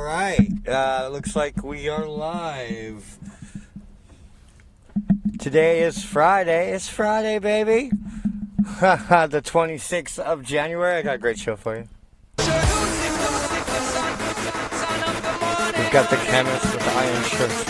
Alright, looks like we are live. Today is Friday. It's Friday, baby. The 26th of January. I got a great show for you. We've got the chemist with the iron shirts.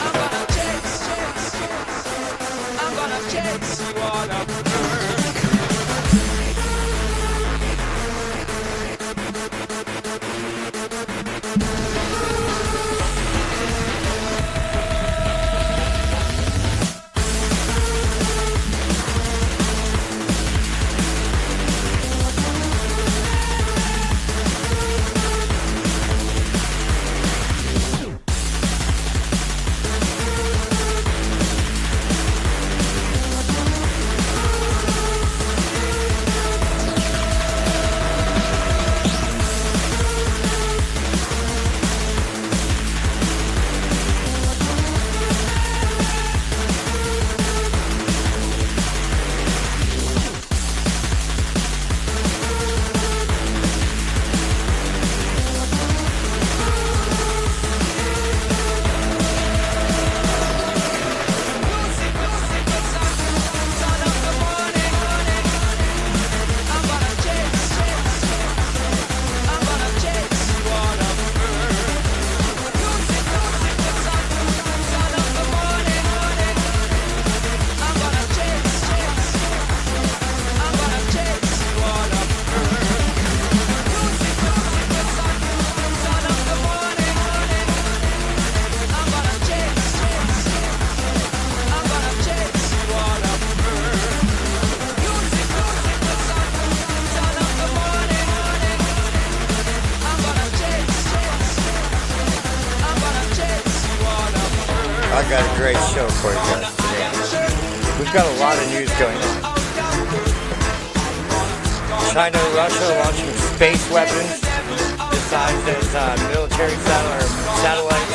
I got a great show for you guys today. We've got a lot of news going on. China and Russia launching space weapons besides its military satellites.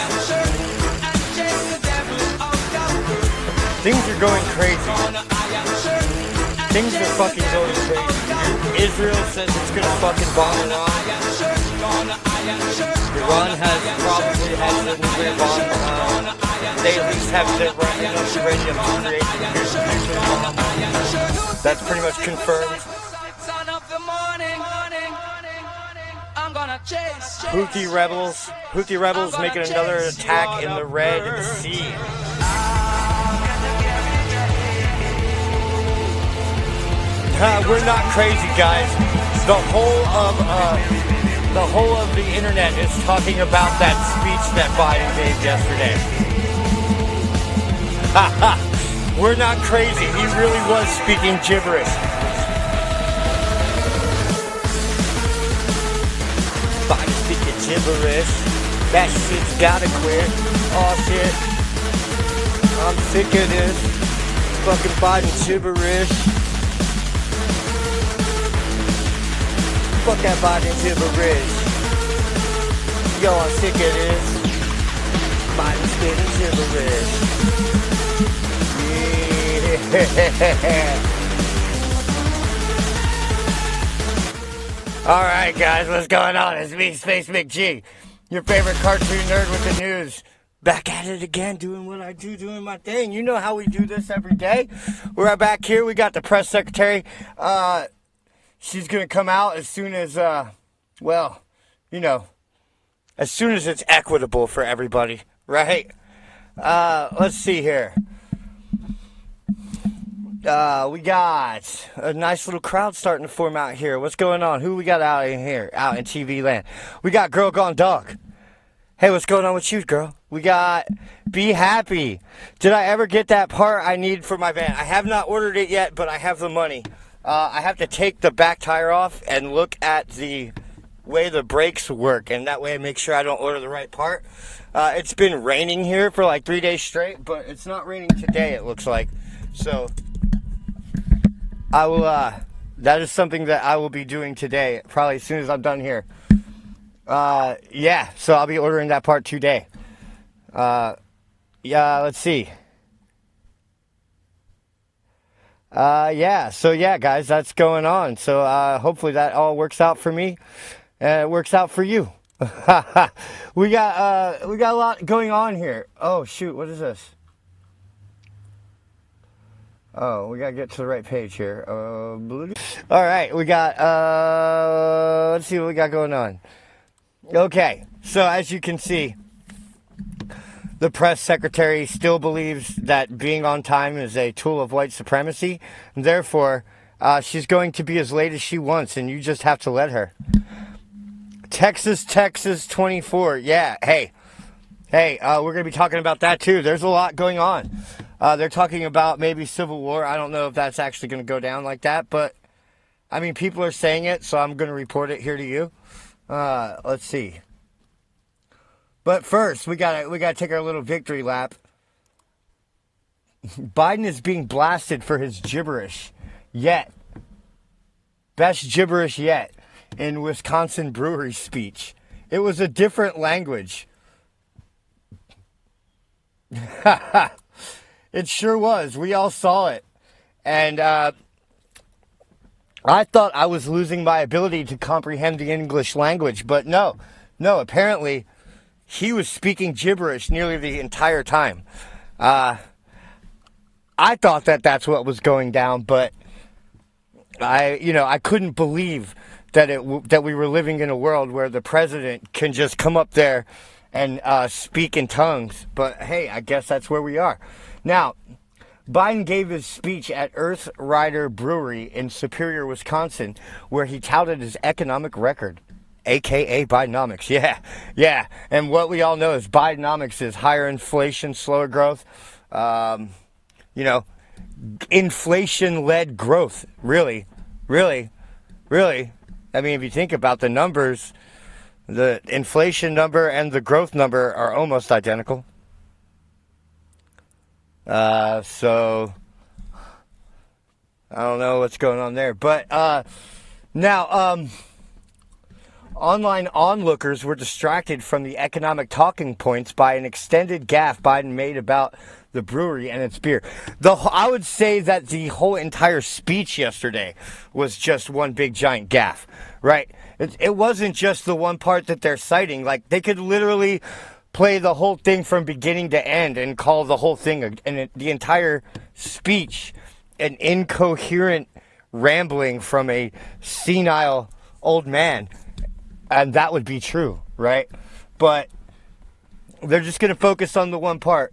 Things are going crazy. Things are fucking going crazy. Israel says it's gonna fucking bomb Iran. Iran has probably had the nuclear bomb. They at least have enough uranium to create the nuclear bomb. That's pretty much confirmed. Houthi rebels making another attack in the Red Sea. We're not crazy, guys. The whole of the internet is talking about that speech that Biden gave yesterday. We're not crazy. He really was speaking gibberish. Biden speaking gibberish. That shit's gotta quit. Oh shit. I'm sick of this. Fucking Biden gibberish. Fuck that Biden gibberish. Yo, I'm sick of this. Biden spitting gibberish. Alright guys, what's going on? It's me, Space McG, your favorite cartoon nerd with the news. Back at it again, doing what I do, doing my thing. You know how we do this every day. We're back here, we got the press secretary. She's gonna come out as soon as, well, you know, as soon as it's equitable for everybody, right? Let's see here. We got a nice little crowd starting to form out here. What's going on? Who we got out in here, out in TV land? We got Girl Gone Dog. Hey, what's going on with you, girl? We got Be Happy. Did I ever get that part I need for my van? I have not ordered it yet, but I have the money. I have to take the back tire off and look at the way the brakes work, and that way I make sure I don't order the right part. It's been raining here for like 3 days straight, but it's not raining today, it looks like. So I will, that is something that I will be doing today, probably as soon as I'm done here. Yeah, so I'll be ordering that part today. Yeah, let's see. Yeah, guys, that's going on. So, hopefully that all works out for me, and it works out for you. We got a lot going on here. Oh shoot, what is this? Oh, we gotta get to the right page here. All right, we got. Let's see what we got going on. Okay, so as you can see, the press secretary still believes that being on time is a tool of white supremacy, and therefore, she's going to be as late as she wants, and you just have to let her. Texas 24. Yeah, hey, we're going to be talking about that too. There's a lot going on. They're talking about maybe civil war. I don't know if that's actually going to go down like that, but I mean, people are saying it, so I'm going to report it here to you. Let's see. But first, we gotta take our little victory lap. Biden is being blasted for his gibberish yet. Best gibberish yet in Wisconsin brewery speech. It was a different language. It sure was. We all saw it. And I thought I was losing my ability to comprehend the English language, but no, apparently he was speaking gibberish nearly the entire time. I thought that that's what was going down, but I couldn't believe that we were living in a world where the president can just come up there and speak in tongues. But hey, I guess that's where we are. Now, Biden gave his speech at Earth Rider Brewery in Superior, Wisconsin, where he touted his economic record. AKA Bidenomics. Yeah. And what we all know is Bidenomics is higher inflation, slower growth. Inflation-led growth. Really. I mean, if you think about the numbers, the inflation number and the growth number are almost identical. So I don't know what's going on there. But now, online onlookers were distracted from the economic talking points by an extended gaffe Biden made about the brewery and its beer. I would say that the whole entire speech yesterday was just one big giant gaffe, right? It wasn't just the one part that they're citing. Like, they could literally play the whole thing from beginning to end and call the whole thing the entire speech an incoherent rambling from a senile old man. And that would be true, right? But they're just going to focus on the one part.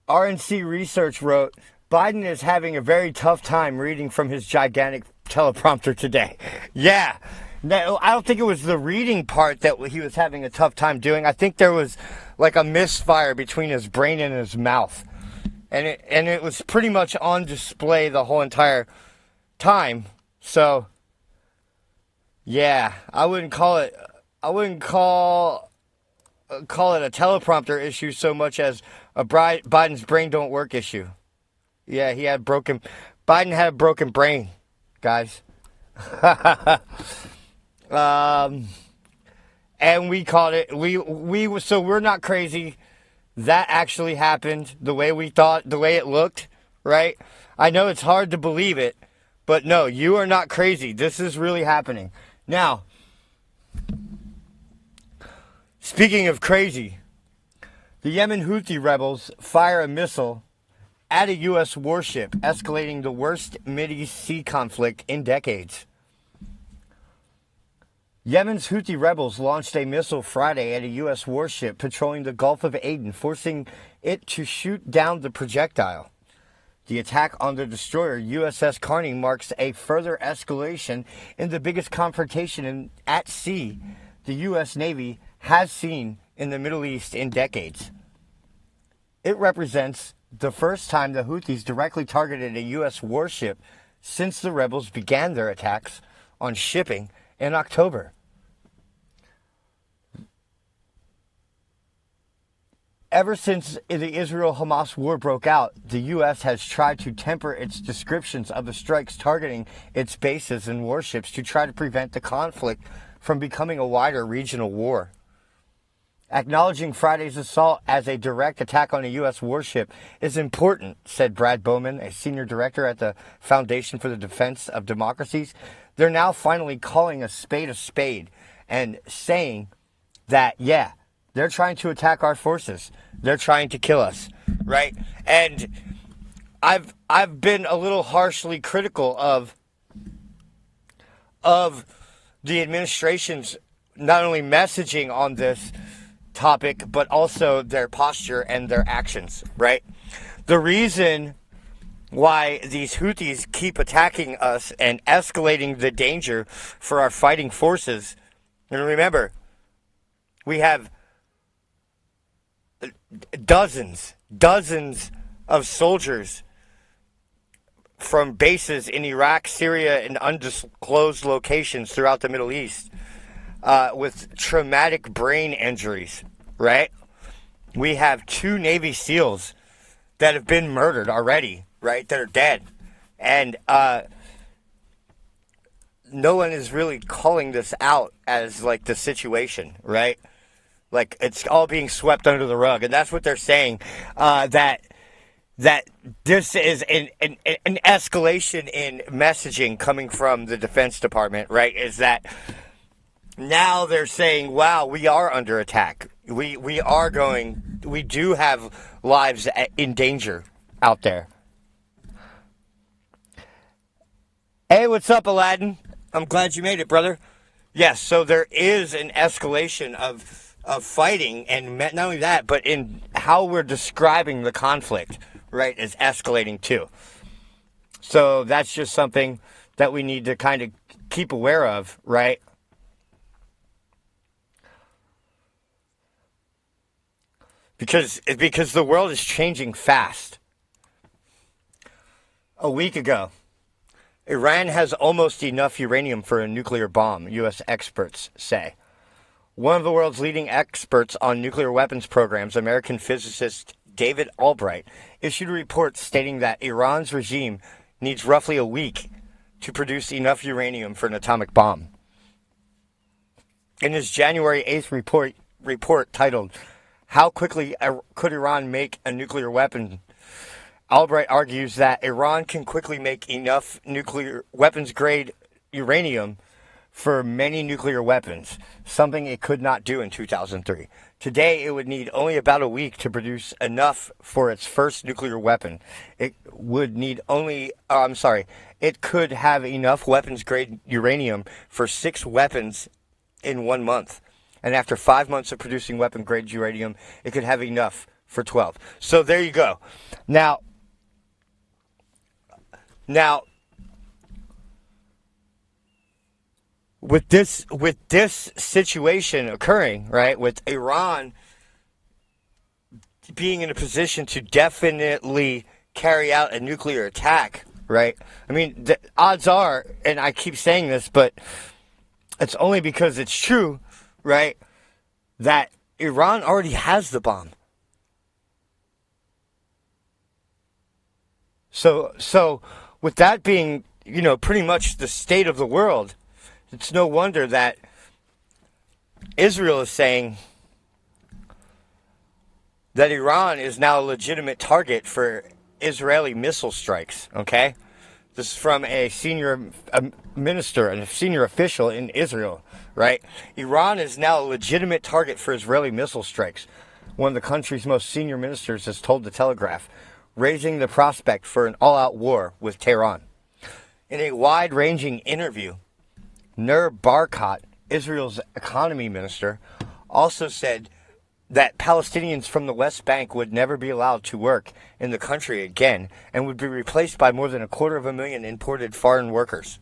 RNC Research wrote, Biden is having a very tough time reading from his gigantic teleprompter today. Yeah. No, I don't think it was the reading part that he was having a tough time doing. I think there was like a misfire between his brain and his mouth. And it was pretty much on display the whole entire time. So yeah, I wouldn't call it a teleprompter issue so much as a Biden's brain don't work issue. Yeah, Biden had a broken brain, guys. And we called it, so we're not crazy. That actually happened the way we thought, the way it looked, right? I know it's hard to believe it, but no, you are not crazy. This is really happening. Now, speaking of crazy, the Yemen Houthi rebels fire a missile at a U.S. warship, escalating the worst Mideast sea conflict in decades. Yemen's Houthi rebels launched a missile Friday at a U.S. warship patrolling the Gulf of Aden, forcing it to shoot down the projectile. The attack on the destroyer USS Karine marks a further escalation in the biggest confrontation at sea the U.S. Navy has seen in the Middle East in decades. It represents the first time the Houthis directly targeted a U.S. warship since the rebels began their attacks on shipping in October. Ever since the Israel-Hamas war broke out, the U.S. has tried to temper its descriptions of the strikes targeting its bases and warships to try to prevent the conflict from becoming a wider regional war. Acknowledging Friday's assault as a direct attack on a U.S. warship is important, said Brad Bowman, a senior director at the Foundation for the Defense of Democracies. They're now finally calling a spade and saying that, yeah, they're trying to attack our forces. They're trying to kill us, right? And I've been a little harshly critical of the administration's not only messaging on this topic, but also their posture and their actions, right? The reason why these Houthis keep attacking us and escalating the danger for our fighting forces, and remember, we have dozens of soldiers from bases in Iraq, Syria, and undisclosed locations throughout the Middle East with traumatic brain injuries, right? We have 2 Navy SEALs that have been murdered already, right, that are dead. And no one is really calling this out as, like, the situation, right? Like, it's all being swept under the rug. And that's what they're saying, that this is an escalation in messaging coming from the Defense Department, right? Is that now they're saying, wow, we are under attack. We do have lives in danger out there. Hey, what's up, Aladdin? I'm glad you made it, brother. Yes, so there is an escalation of fighting, and not only that, but in how we're describing the conflict, right, is escalating too. So that's just something that we need to kind of keep aware of, right? Because the world is changing fast. A week ago, Iran has almost enough uranium for a nuclear bomb, U.S. experts say. One of the world's leading experts on nuclear weapons programs, American physicist David Albright, issued a report stating that Iran's regime needs roughly a week to produce enough uranium for an atomic bomb. In his January 8th report titled, "How Quickly Could Iran Make a Nuclear Weapon?" Albright argues that Iran can quickly make enough nuclear weapons-grade uranium for many nuclear weapons, something it could not do in 2003. Today, it would need only about a week to produce enough for its first nuclear weapon. It could have enough weapons-grade uranium for 6 weapons in 1 month. And after 5 months of producing weapon-grade uranium, it could have enough for 12. So there you go. Now, with this situation occurring, right, with Iran being in a position to definitely carry out a nuclear attack, right? I mean, the odds are, and I keep saying this, but it's only because it's true, right, that Iran already has the bomb. So with that being, pretty much the state of the world, it's no wonder that Israel is saying that Iran is now a legitimate target for Israeli missile strikes, okay? This is from a senior minister and a senior official in Israel, right? Iran is now a legitimate target for Israeli missile strikes. One of the country's most senior ministers has told The Telegraph, raising the prospect for an all-out war with Tehran. In a wide-ranging interview, Nur Barkat, Israel's economy minister, also said that Palestinians from the West Bank would never be allowed to work in the country again and would be replaced by more than 250,000 imported foreign workers.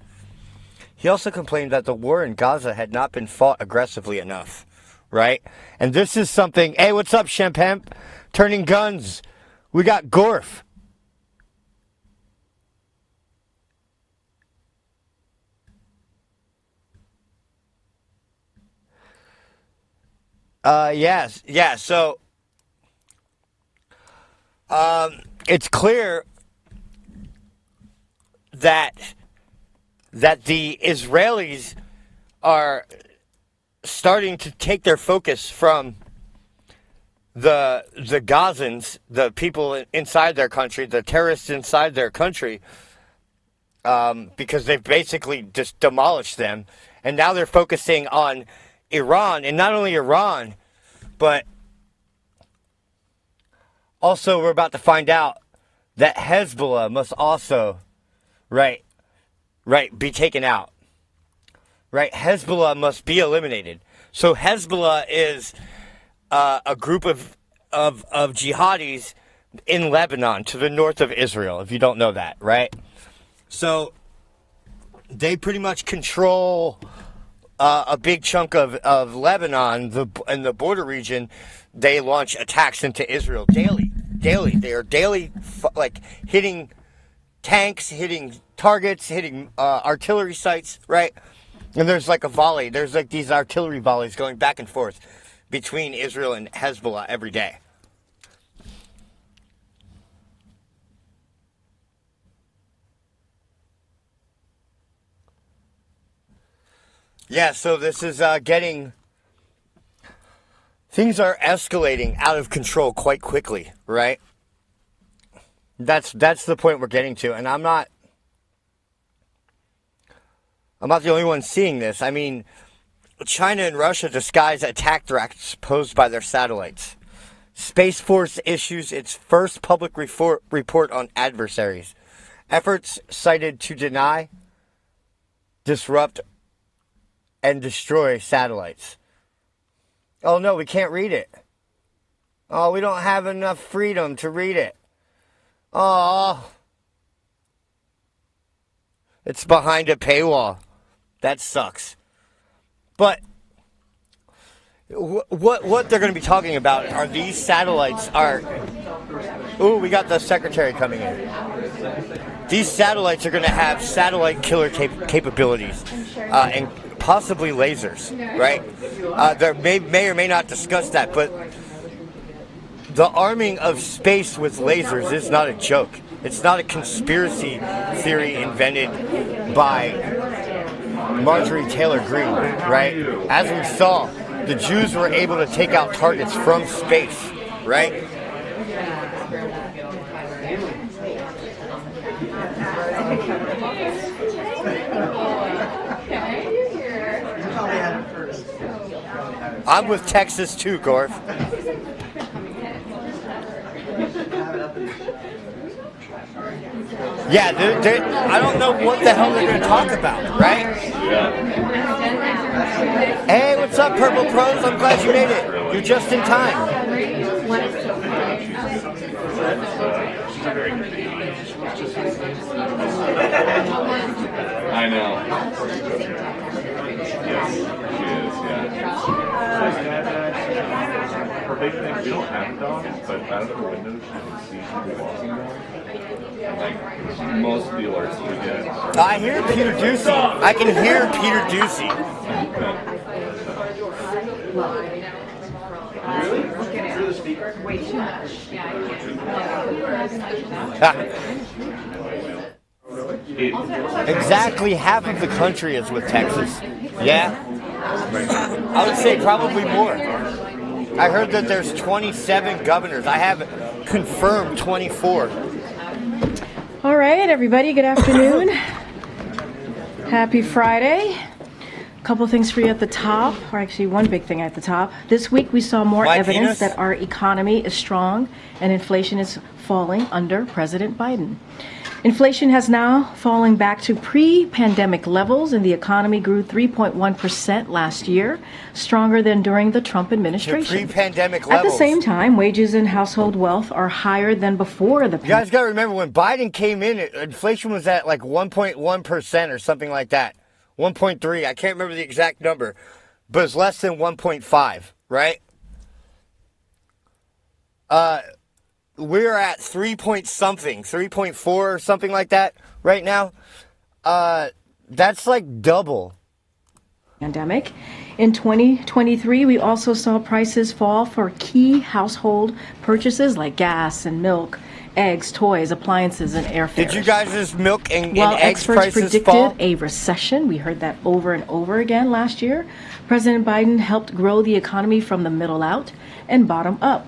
He also complained that the war in Gaza had not been fought aggressively enough, right? And this is something... Hey, what's up, Champagne? Turning guns. We got Gorf. Yes, yeah, so it's clear that the Israelis are starting to take their focus from the Gazans, the people inside their country, the terrorists inside their country, because they've basically just demolished them. And now they're focusing on Iran, and not only Iran, but also we're about to find out that Hezbollah must also, right, be taken out. Right, Hezbollah must be eliminated. So Hezbollah is a group of jihadis in Lebanon to the north of Israel, if you don't know that, right? So they pretty much control a big chunk of Lebanon, and the border region. They launch attacks into Israel daily. They are daily, like, hitting tanks, hitting targets, hitting artillery sites, right? And there's like a volley. There's like these artillery volleys going back and forth between Israel and Hezbollah every day. Yeah, so this is things are escalating out of control quite quickly, right? That's the point we're getting to, and I'm not the only one seeing this. I mean, China and Russia disguise attack threats posed by their satellites. Space Force issues its first public report on adversaries. Efforts cited to deny, disrupt, and destroy satellites. Oh no, we can't read it. Oh, we don't have enough freedom to read it. Oh, it's behind a paywall. That sucks. But what they're going to be talking about are these satellites are... Ooh, we got the secretary coming in. These satellites are going to have satellite killer capabilities and possibly lasers, right? They may or may not discuss that, but the arming of space with lasers is not a joke. It's not a conspiracy theory invented by Marjorie Taylor Greene, right? As we saw, the Jews were able to take out targets from space, right? I'm with Texas too, Gorf. Yeah, I don't know what the hell they're going to talk about, right? Hey, what's up, Purple Pros? I'm glad you made it. You're just in time. I know. Yes, she is, yeah. Her big thing, we don't have dogs, but out of the window she can see people walking more. Like, most of the alerts we get are... I hear Peter Ducey. I can hear Peter Ducey. Really? Through the speaker? Way too much. Exactly half of the country is with Texas. Yeah? I would say probably more. I heard that there's 27 governors. I have confirmed 24. All right, everybody, good afternoon. Happy Friday. A couple things for you at the top, or actually one big thing at the top. This week we saw more evidence that our economy is strong and inflation is falling under President Biden. Inflation has now fallen back to pre-pandemic levels, and the economy grew 3.1% last year, stronger than during the Trump administration. Pre-pandemic levels. At the same time, wages and household wealth are higher than before the pandemic. You guys got to remember, when Biden came in, inflation was at like 1.1% or something like that. 1.3. I can't remember the exact number, but it's less than 1.5, right? We're at 3.4 or something like that right now. That's like double. Pandemic. In 2023, we also saw prices fall for key household purchases like gas and milk eggs, toys, appliances, and airfares. Did you guys' milk and While eggs experts prices predicted fall? a recession, we heard that over and over again last year, President Biden helped grow the economy from the middle out and bottom up.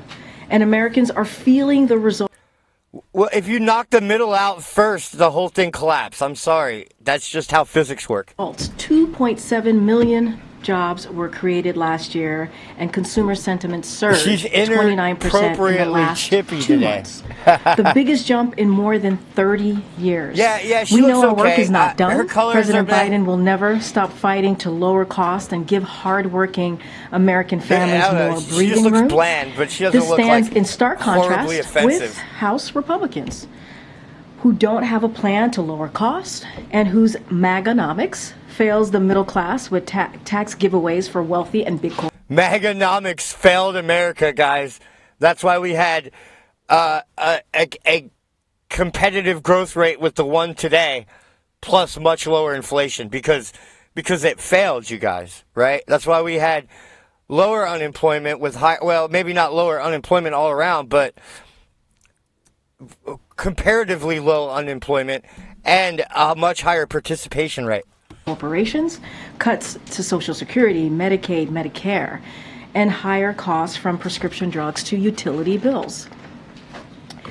And Americans are feeling the result. Well, if you knock the middle out first, the whole thing collapses. I'm sorry. That's just how physics work. 2.7 million jobs were created last year, and consumer sentiment surged 29% in the last chippy 2 today. months. The biggest jump in more than 30 years. Yeah, she we looks know our work okay. is not done. Her colors President are bad. Biden will never stop fighting to lower costs and give hardworking American families more She breathing just looks room. bland, but she doesn't This look stands like in stark horribly contrast offensive. with House Republicans, who don't have a plan to lower costs and whose MAGAnomics fails the middle class with tax giveaways for wealthy and big corporations. MAGAnomics failed America, guys. That's why we had a competitive growth rate with the one today, plus much lower inflation, because it failed, you guys, right? That's why we had lower unemployment with maybe not lower unemployment all around, but comparatively low unemployment and a much higher participation rate. Corporations, cuts to Social Security, Medicaid, Medicare, and higher costs from prescription drugs to utility bills.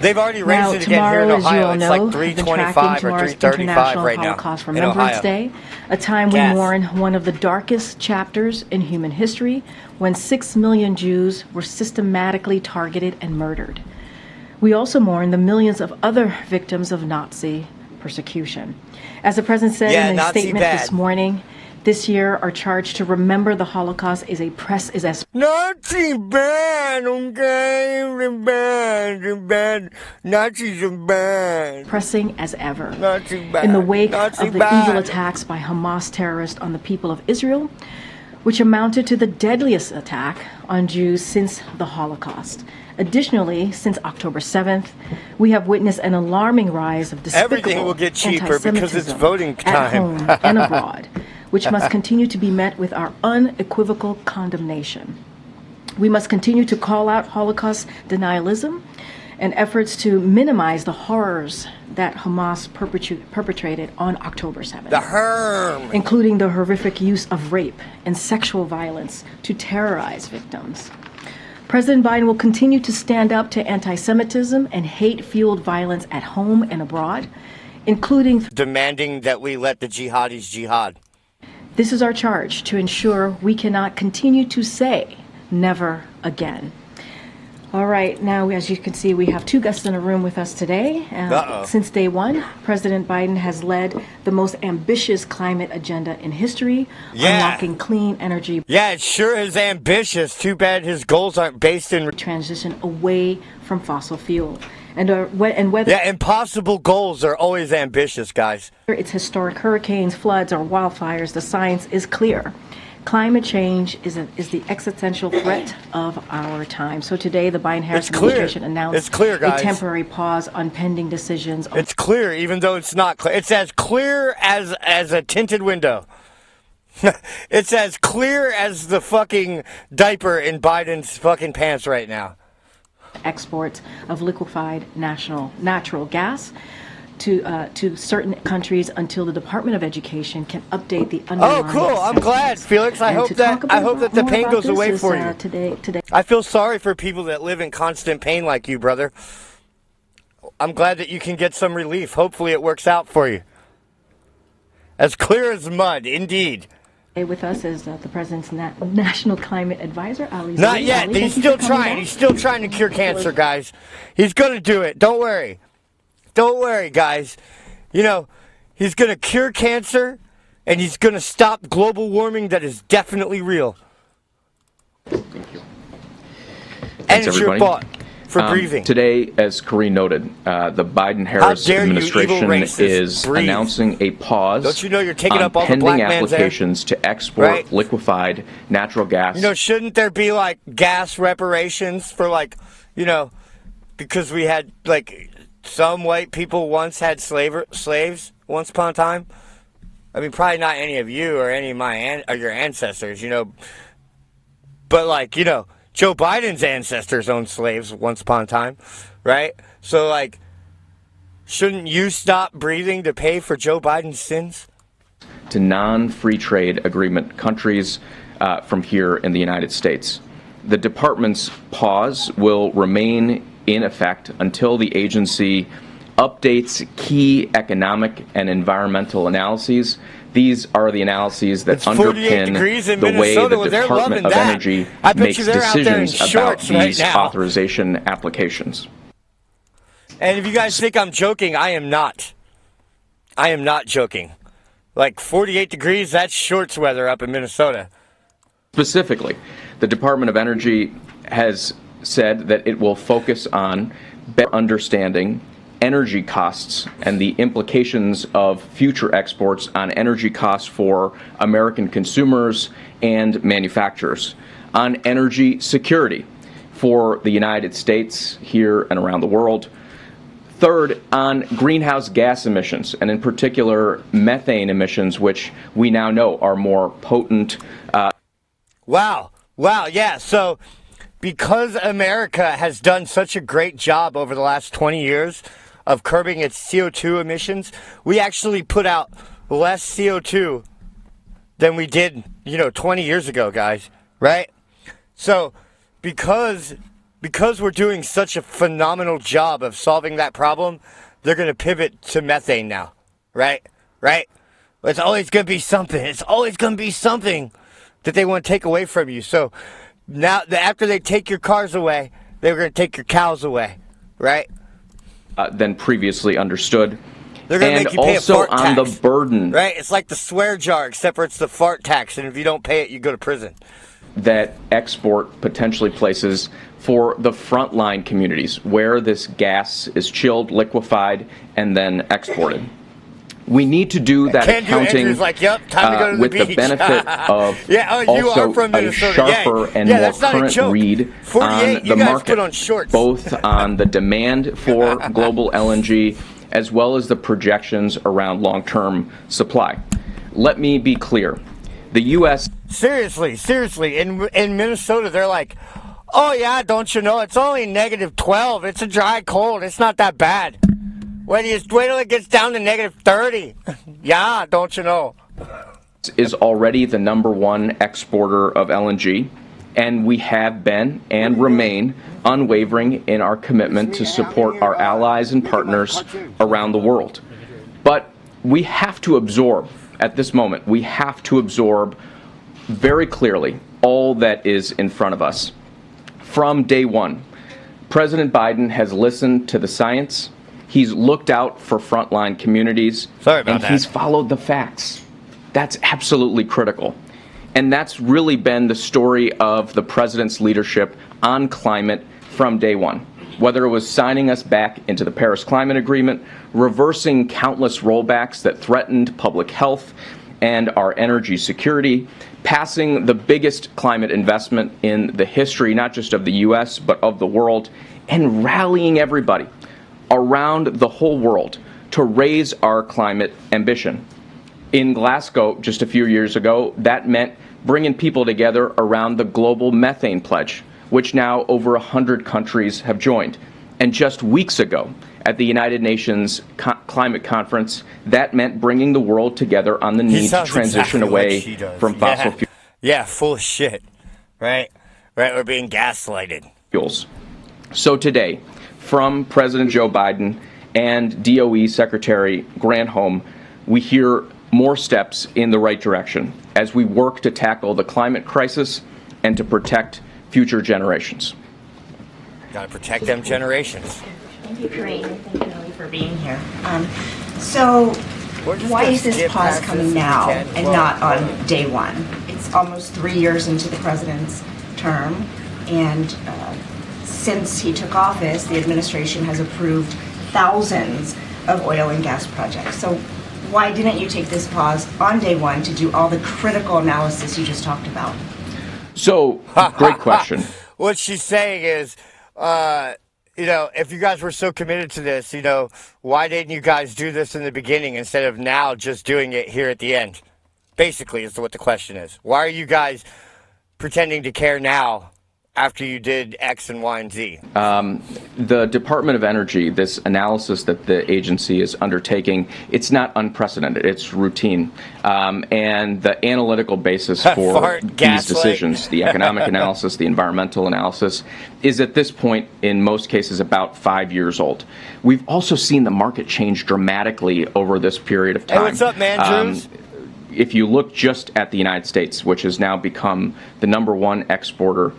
They've already raised Now, it again here in tomorrow, as you Ohio. all It's know, like we've been tracking $3.25 or tomorrow's $3.35 International right now Holocaust in Remembrance Ohio. Day, a time we Yes. mourn one of the darkest chapters in human history, when 6 million Jews were systematically targeted and murdered. We also mourn the millions of other victims of Nazi persecution. As the president said in a Nazi statement bad. this morning, this year our charge to remember the Holocaust is as Nazi bad, okay? Bad. Nazis are bad. pressing as ever. Nazi bad. In the wake Nazi of the bad. evil attacks by Hamas terrorists on the people of Israel, which amounted to the deadliest attack on Jews since the Holocaust. Additionally, since October 7th, we have witnessed an alarming rise of despicable Everything will get cheaper because it's anti-Semitism voting at time. home and abroad, which must continue to be met with our unequivocal condemnation. We must continue to call out Holocaust denialism and efforts to minimize the horrors that Hamas perpetrated on October 7th. The Herm. Including the horrific use of rape and sexual violence to terrorize victims. President Biden will continue to stand up to anti-Semitism and hate-fueled violence at home and abroad, including Demanding that we let the jihadis jihad. This is our charge to ensure we cannot continue to say never again. All right, now as you can see, we have two guests in a room with us today. Since day one, President Biden has led the most ambitious climate agenda in history, unlocking clean energy. Yeah, it sure is ambitious. Too bad his goals aren't based in Transition away from fossil fuel. And whether Yeah, impossible goals are always ambitious, guys. it's historic hurricanes, floods, or wildfires, the science is clear. Climate change is the existential threat of our time. So today, the Biden-Harris administration announced a temporary pause on pending decisions. It's clear, even though it's not clear. It's as clear as a tinted window. It's as clear as the fucking diaper in Biden's fucking pants right now. Exports of liquefied natural gas to certain countries until the Department of Education can update the underlying. Oh, cool! I'm glad, Felix. I hope that the pain goes away for you. Today, I feel sorry for people that live in constant pain like you, brother. I'm glad that you can get some relief. Hopefully, it works out for you. As clear as mud, indeed. With us is the president's national climate advisor, Ali. Not yet. He's still trying. He's still trying to cure cancer, guys. He's going to do it. Don't worry. Don't worry, guys. You know, he's going to cure cancer, and he's going to stop global warming that is definitely real. Thank you. And it's your fault for breathing. Today, as Karine noted, the Biden-Harris administration is announcing a pause Don't you know you're taking up all the pending black man's air? applications to export liquefied natural gas. You know, shouldn't there be, like, gas reparations for, like, you know, because we had, like, some white people once had slaves once upon a time? I mean, probably not any of you or any of your ancestors, you know. But, like, you know, Joe Biden's ancestors owned slaves once upon a time, right? So, like, Shouldn't you stop breathing to pay for Joe Biden's sins? To non-free trade agreement countries from here in the United States. The department's pause will remain in effect until the agency updates key economic and environmental analyses. These are the analyses that underpin the way the Department of Energy makes decisions about these authorization applications. And if you guys think I'm joking, I am not. I am not joking. Like 48 degrees, that's shorts weather up in Minnesota. Specifically, the Department of Energy has said that it will focus on better understanding energy costs and the implications of future exports on energy costs for American consumers and manufacturers, on energy security for the United States here and around the world. Third, on greenhouse gas emissions, and in particular methane emissions, which we now know are more potent. Wow, yeah. So because America has done such a great job over the last 20 years of curbing its CO2 emissions, we actually put out less CO2 than we did, 20 years ago, guys, right? So because we're doing such a phenomenal job of solving that problem, they're going to pivot to methane now, right? It's always going to be something. It's always going to be something that they want to take away from you. So now, after they take your cars away, they're going to take your cows away, right? Than previously understood. They're going to make you pay a fart tax. And also on the burden. Right? It's like the swear jar, except for it's the fart tax, and if you don't pay it, you go to prison. That export potentially places for the frontline communities where this gas is chilled, liquefied, and then exported. We need to do that accounting like, yep, time to go to with the the benefit of you also are from a sharper and more current read on the market, both on the demand for global LNG as well as the projections around long-term supply. Let me be clear. The U.S. Seriously, in Minnesota, they're like, oh yeah, don't you know, it's only -12. It's a dry cold. It's not that bad. Wait till it gets down to -30. Yeah, don't you know? Is already the #1 exporter of LNG, and we have been and remain unwavering in our commitment to support our allies and partners around the world. But we have to absorb, at this moment, we have to absorb very clearly all that is in front of us. From day one, President Biden has listened to the science. He's looked out for frontline communities, and he's followed the facts. That's absolutely critical. And that's really been the story of the president's leadership on climate from day one. Whether it was signing us back into the Paris Climate Agreement, reversing countless rollbacks that threatened public health and our energy security, passing the biggest climate investment in the history, not just of the U.S., but of the world, and rallying everybody around the whole world to raise our climate ambition. In Glasgow just a few years ago, that meant bringing people together around the global methane pledge, which now over 100 countries have joined. And just weeks ago at the United Nations Climate Conference, that meant bringing the world together on the need to transition away from fossil fuels. Yeah, full of shit, right? We're being gaslighted. So today, from President Joe Biden and DOE Secretary Granholm, we hear more steps in the right direction as we work to tackle the climate crisis and to protect future generations. Got to protect them generations. Thank you, Karine. Thank you, Lily, for being here. So why is this pause coming now and not on day one? It's almost 3 years into the president's term, and since he took office, the administration has approved thousands of oil and gas projects. So why didn't you take this pause on day one to do all the critical analysis you just talked about? So, great question. What she's saying is, if you guys were so committed to this, why didn't you guys do this in the beginning instead of now just doing it here at the end? Basically, is what the question is. Why are you guys pretending to care now after you did X and Y and Z? The Department of Energy, this analysis that the agency is undertaking, it's not unprecedented. It's routine. And the analytical basis for these decisions, the economic analysis, the environmental analysis, is at this point, in most cases, about 5 years old. We've also seen the market change dramatically over this period of time. Hey, what's up, man, Drews? If you look just at the United States, which has now become the #1 exporter,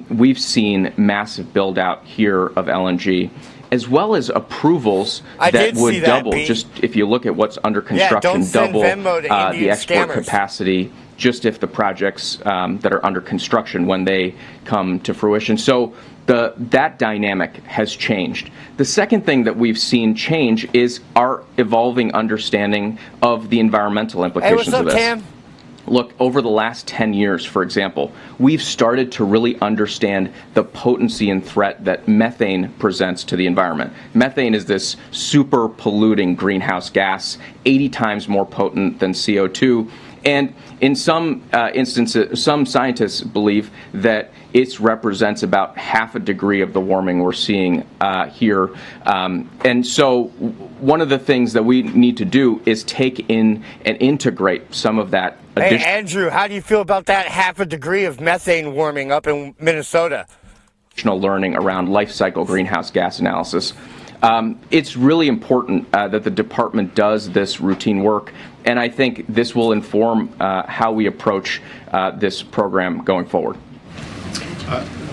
we've seen massive build out here of LNG, as well as approvals that would double, just if you look at what's under construction, double the export capacity, just if the projects that are under construction when they come to fruition. So that dynamic has changed. The second thing that we've seen change is our evolving understanding of the environmental implications of this. Tam? Look, over the last 10 years, for example, we've started to really understand the potency and threat that methane presents to the environment. Methane is this super polluting greenhouse gas, 80 times more potent than CO2. And in some instances, some scientists believe that it represents about half a degree of the warming we're seeing here. And so one of the things that we need to do is take in and integrate some of that. Hey, Andrew, how do you feel about that half a degree of methane warming up in Minnesota? Learning around life cycle greenhouse gas analysis. It's really important that the department does this routine work, and I think this will inform how we approach this program going forward.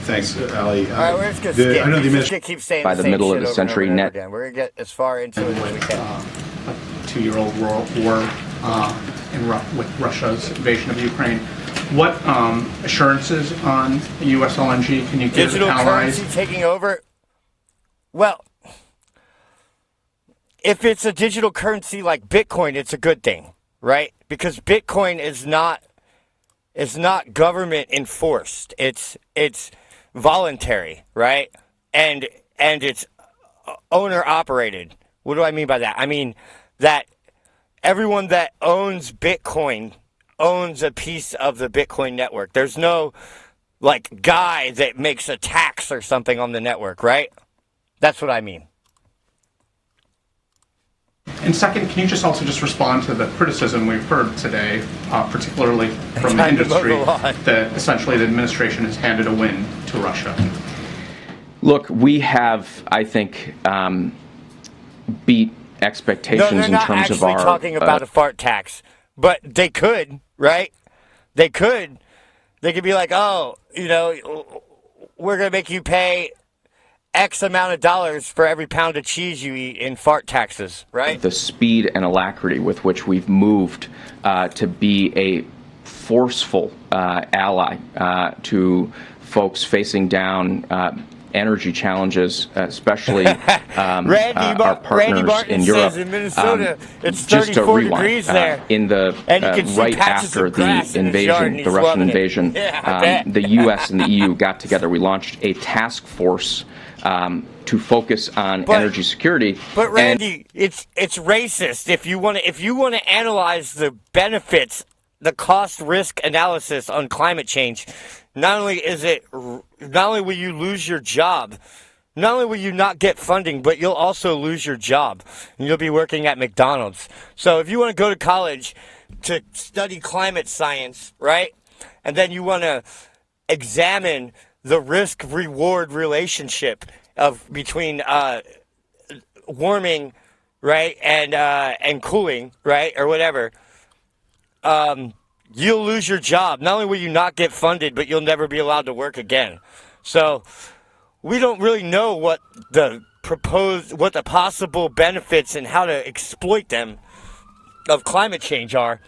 Thanks, Ali. All right, we're just going to skip. I know the administration keep saying by the middle of the century, we're going to get as far into it as we can. A 2-year-old war with Russia's invasion of Ukraine. What assurances on U.S. LNG can you give digital allies? Currency taking over? Well, if it's a digital currency like Bitcoin, it's a good thing, right? Because Bitcoin is not government enforced. It's voluntary, right? And it's owner operated. What do I mean by that? I mean that everyone that owns Bitcoin owns a piece of the Bitcoin network. There's no like guy that makes a tax or something on the network, right? That's what I mean. And second, can you just also respond to the criticism we've heard today, particularly from the industry, that essentially the administration has handed a win to Russia? Look, we have, I think, beat expectations in terms of our... No, they're not actually talking about a fart tax, but they could, right? They could. They could be like, oh, you know, we're going to make you pay X amount of dollars for every pound of cheese you eat in fart taxes, right? The speed and alacrity with which we've moved to be a forceful ally to folks facing down energy challenges, especially our partners in Europe. Says in Minnesota, it's 34 just to rewind, degrees there. In the right after the invasion, the Russian invasion, the U.S. and the EU got together. We launched a task force to focus on energy security. But Randy, it's racist. If you want to analyze the benefits, the cost risk analysis on climate change, not only will you lose your job, not only will you not get funding, but you'll also lose your job and you'll be working at McDonald's. So if you want to go to college to study climate science, right? And then you want to examine the risk-reward relationship between warming, right, and cooling, right, or whatever, you'll lose your job. Not only will you not get funded, but you'll never be allowed to work again. So we don't really know what the possible benefits and how to exploit them of climate change are,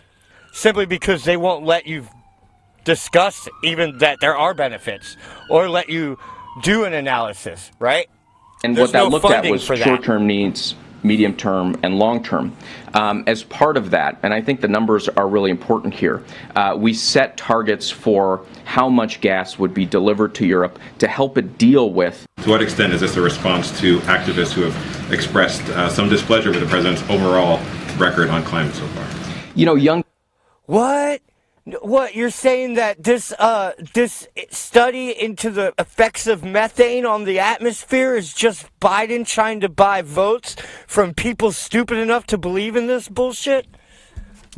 simply because they won't let you discuss even that there are benefits or let you do an analysis, right? And what that looked at was short-term needs, medium-term, and long-term. As part of that, and I think the numbers are really important here, we set targets for how much gas would be delivered to Europe to help it deal with. To what extent is this a response to activists who have expressed some displeasure with the president's overall record on climate so far? You know, young... What? What, you're saying that this study into the effects of methane on the atmosphere is just Biden trying to buy votes from people stupid enough to believe in this bullshit?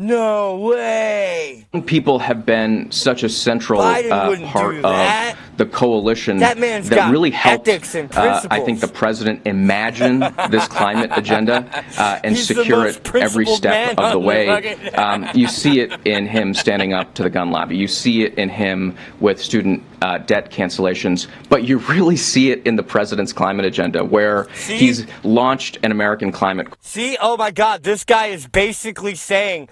No way. People have been such a central part of the coalition that really helped, ethics and principles. I think, the president imagine this climate agenda and secure it every step of the way. You see it in him standing up to the gun lobby. You see it in him with student debt cancellations. But you really see it in the president's climate agenda, where he's launched an American climate. See? Oh, my God. This guy is basically saying,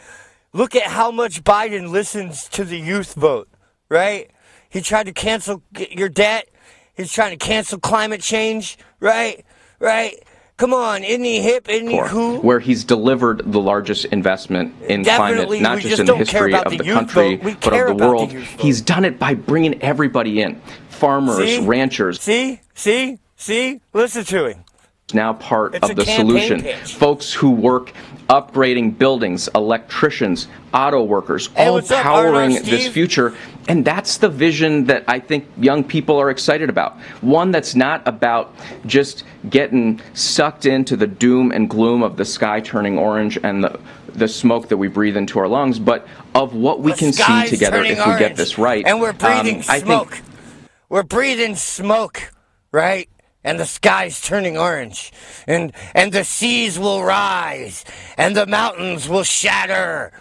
look at how much Biden listens to the youth vote, right? He tried to cancel your debt. He's trying to cancel climate change, right? Right? Come on, isn't he hip? Isn't he cool? Where he's delivered the largest investment in climate, not just in the history of the country, but of the world. He's done it by bringing everybody in. Farmers, ranchers. See? Listen to him. Now part of the solution. Folks who work upgrading buildings, electricians, auto workers, all powering this future. And that's the vision that I think young people are excited about. One that's not about just getting sucked into the doom and gloom of the sky turning orange and the smoke that we breathe into our lungs, but of what we can see together if we get this right. And we're breathing smoke. We're breathing smoke, right? And the sky's turning orange, and the seas will rise, and the mountains will shatter.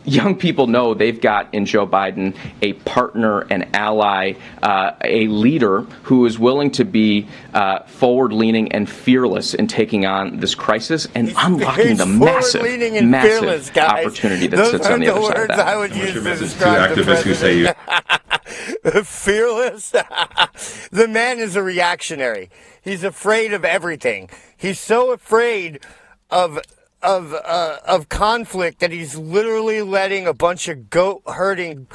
Young people know they've got in Joe Biden a partner, an ally, a leader who is willing to be forward-leaning and fearless in taking on this crisis and unlocking the massive opportunity that sits on the other side of that. What's your message to activists who say you... Fearless? The man is a reactionary. He's afraid of everything. He's so afraid of conflict that he's literally letting a bunch of goat-herding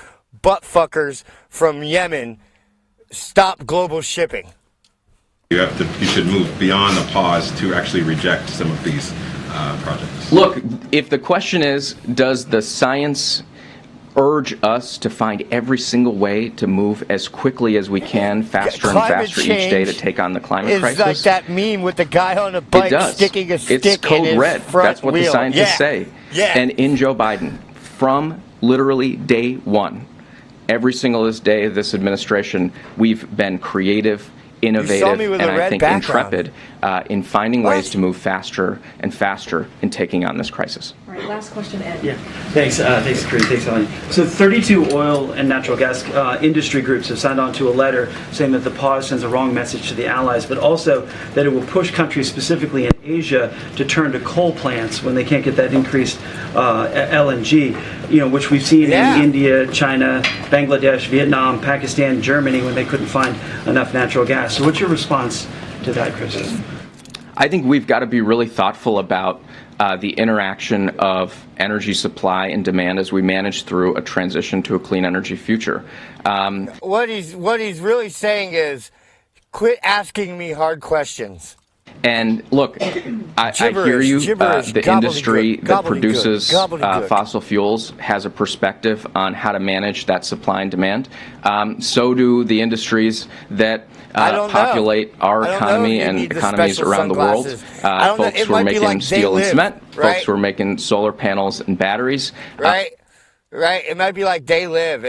butt-fuckers from Yemen stop global shipping. You should move beyond the pause to actually reject some of these projects. Look, if the question is, does the science urge us to find every single way to move as quickly as we can, faster and faster each day to take on the climate crisis? It's like that meme with the guy on a bike sticking a stick it's code in his red. front That's what wheel. the scientists say. Yeah. And in Joe Biden, from literally day one, every single day of this administration, we've been creative, innovative, and I think intrepid in finding ways to move faster and faster in taking on this crisis. All right, last question, Ed. Yeah, thanks, Karine, thanks, Ellen. So 32 oil and natural gas industry groups have signed on to a letter saying that the pause sends a wrong message to the allies, but also that it will push countries specifically in Asia to turn to coal plants when they can't get that increased LNG, which we've seen in India, China, Bangladesh, Vietnam, Pakistan, Germany, when they couldn't find enough natural gas. So what's your response to that criticism? I think we've got to be really thoughtful about the interaction of energy supply and demand as we manage through a transition to a clean energy future. What he's really saying is, quit asking me hard questions. And look, I hear you. The industry that produces fossil fuels has a perspective on how to manage that supply and demand. So do the industries that populate our economy and economies around the world. Folks who are making steel and cement, folks who are making solar panels and batteries. Right. It might be like they live.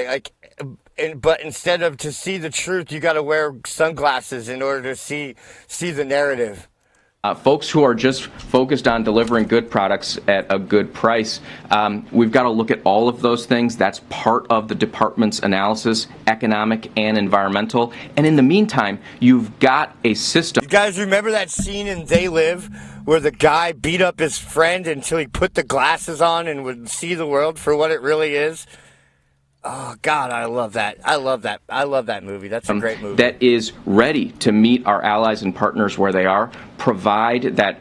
But instead of to see the truth, you got to wear sunglasses in order to see the narrative. Folks who are just focused on delivering good products at a good price, we've got to look at all of those things. That's part of the department's analysis, economic and environmental. And in the meantime, you've got a system. You guys remember that scene in They Live where the guy beat up his friend until he put the glasses on and would see the world for what it really is? Oh, God, I love that. I love that movie. That's a great movie. That is ready to meet our allies and partners where they are, provide that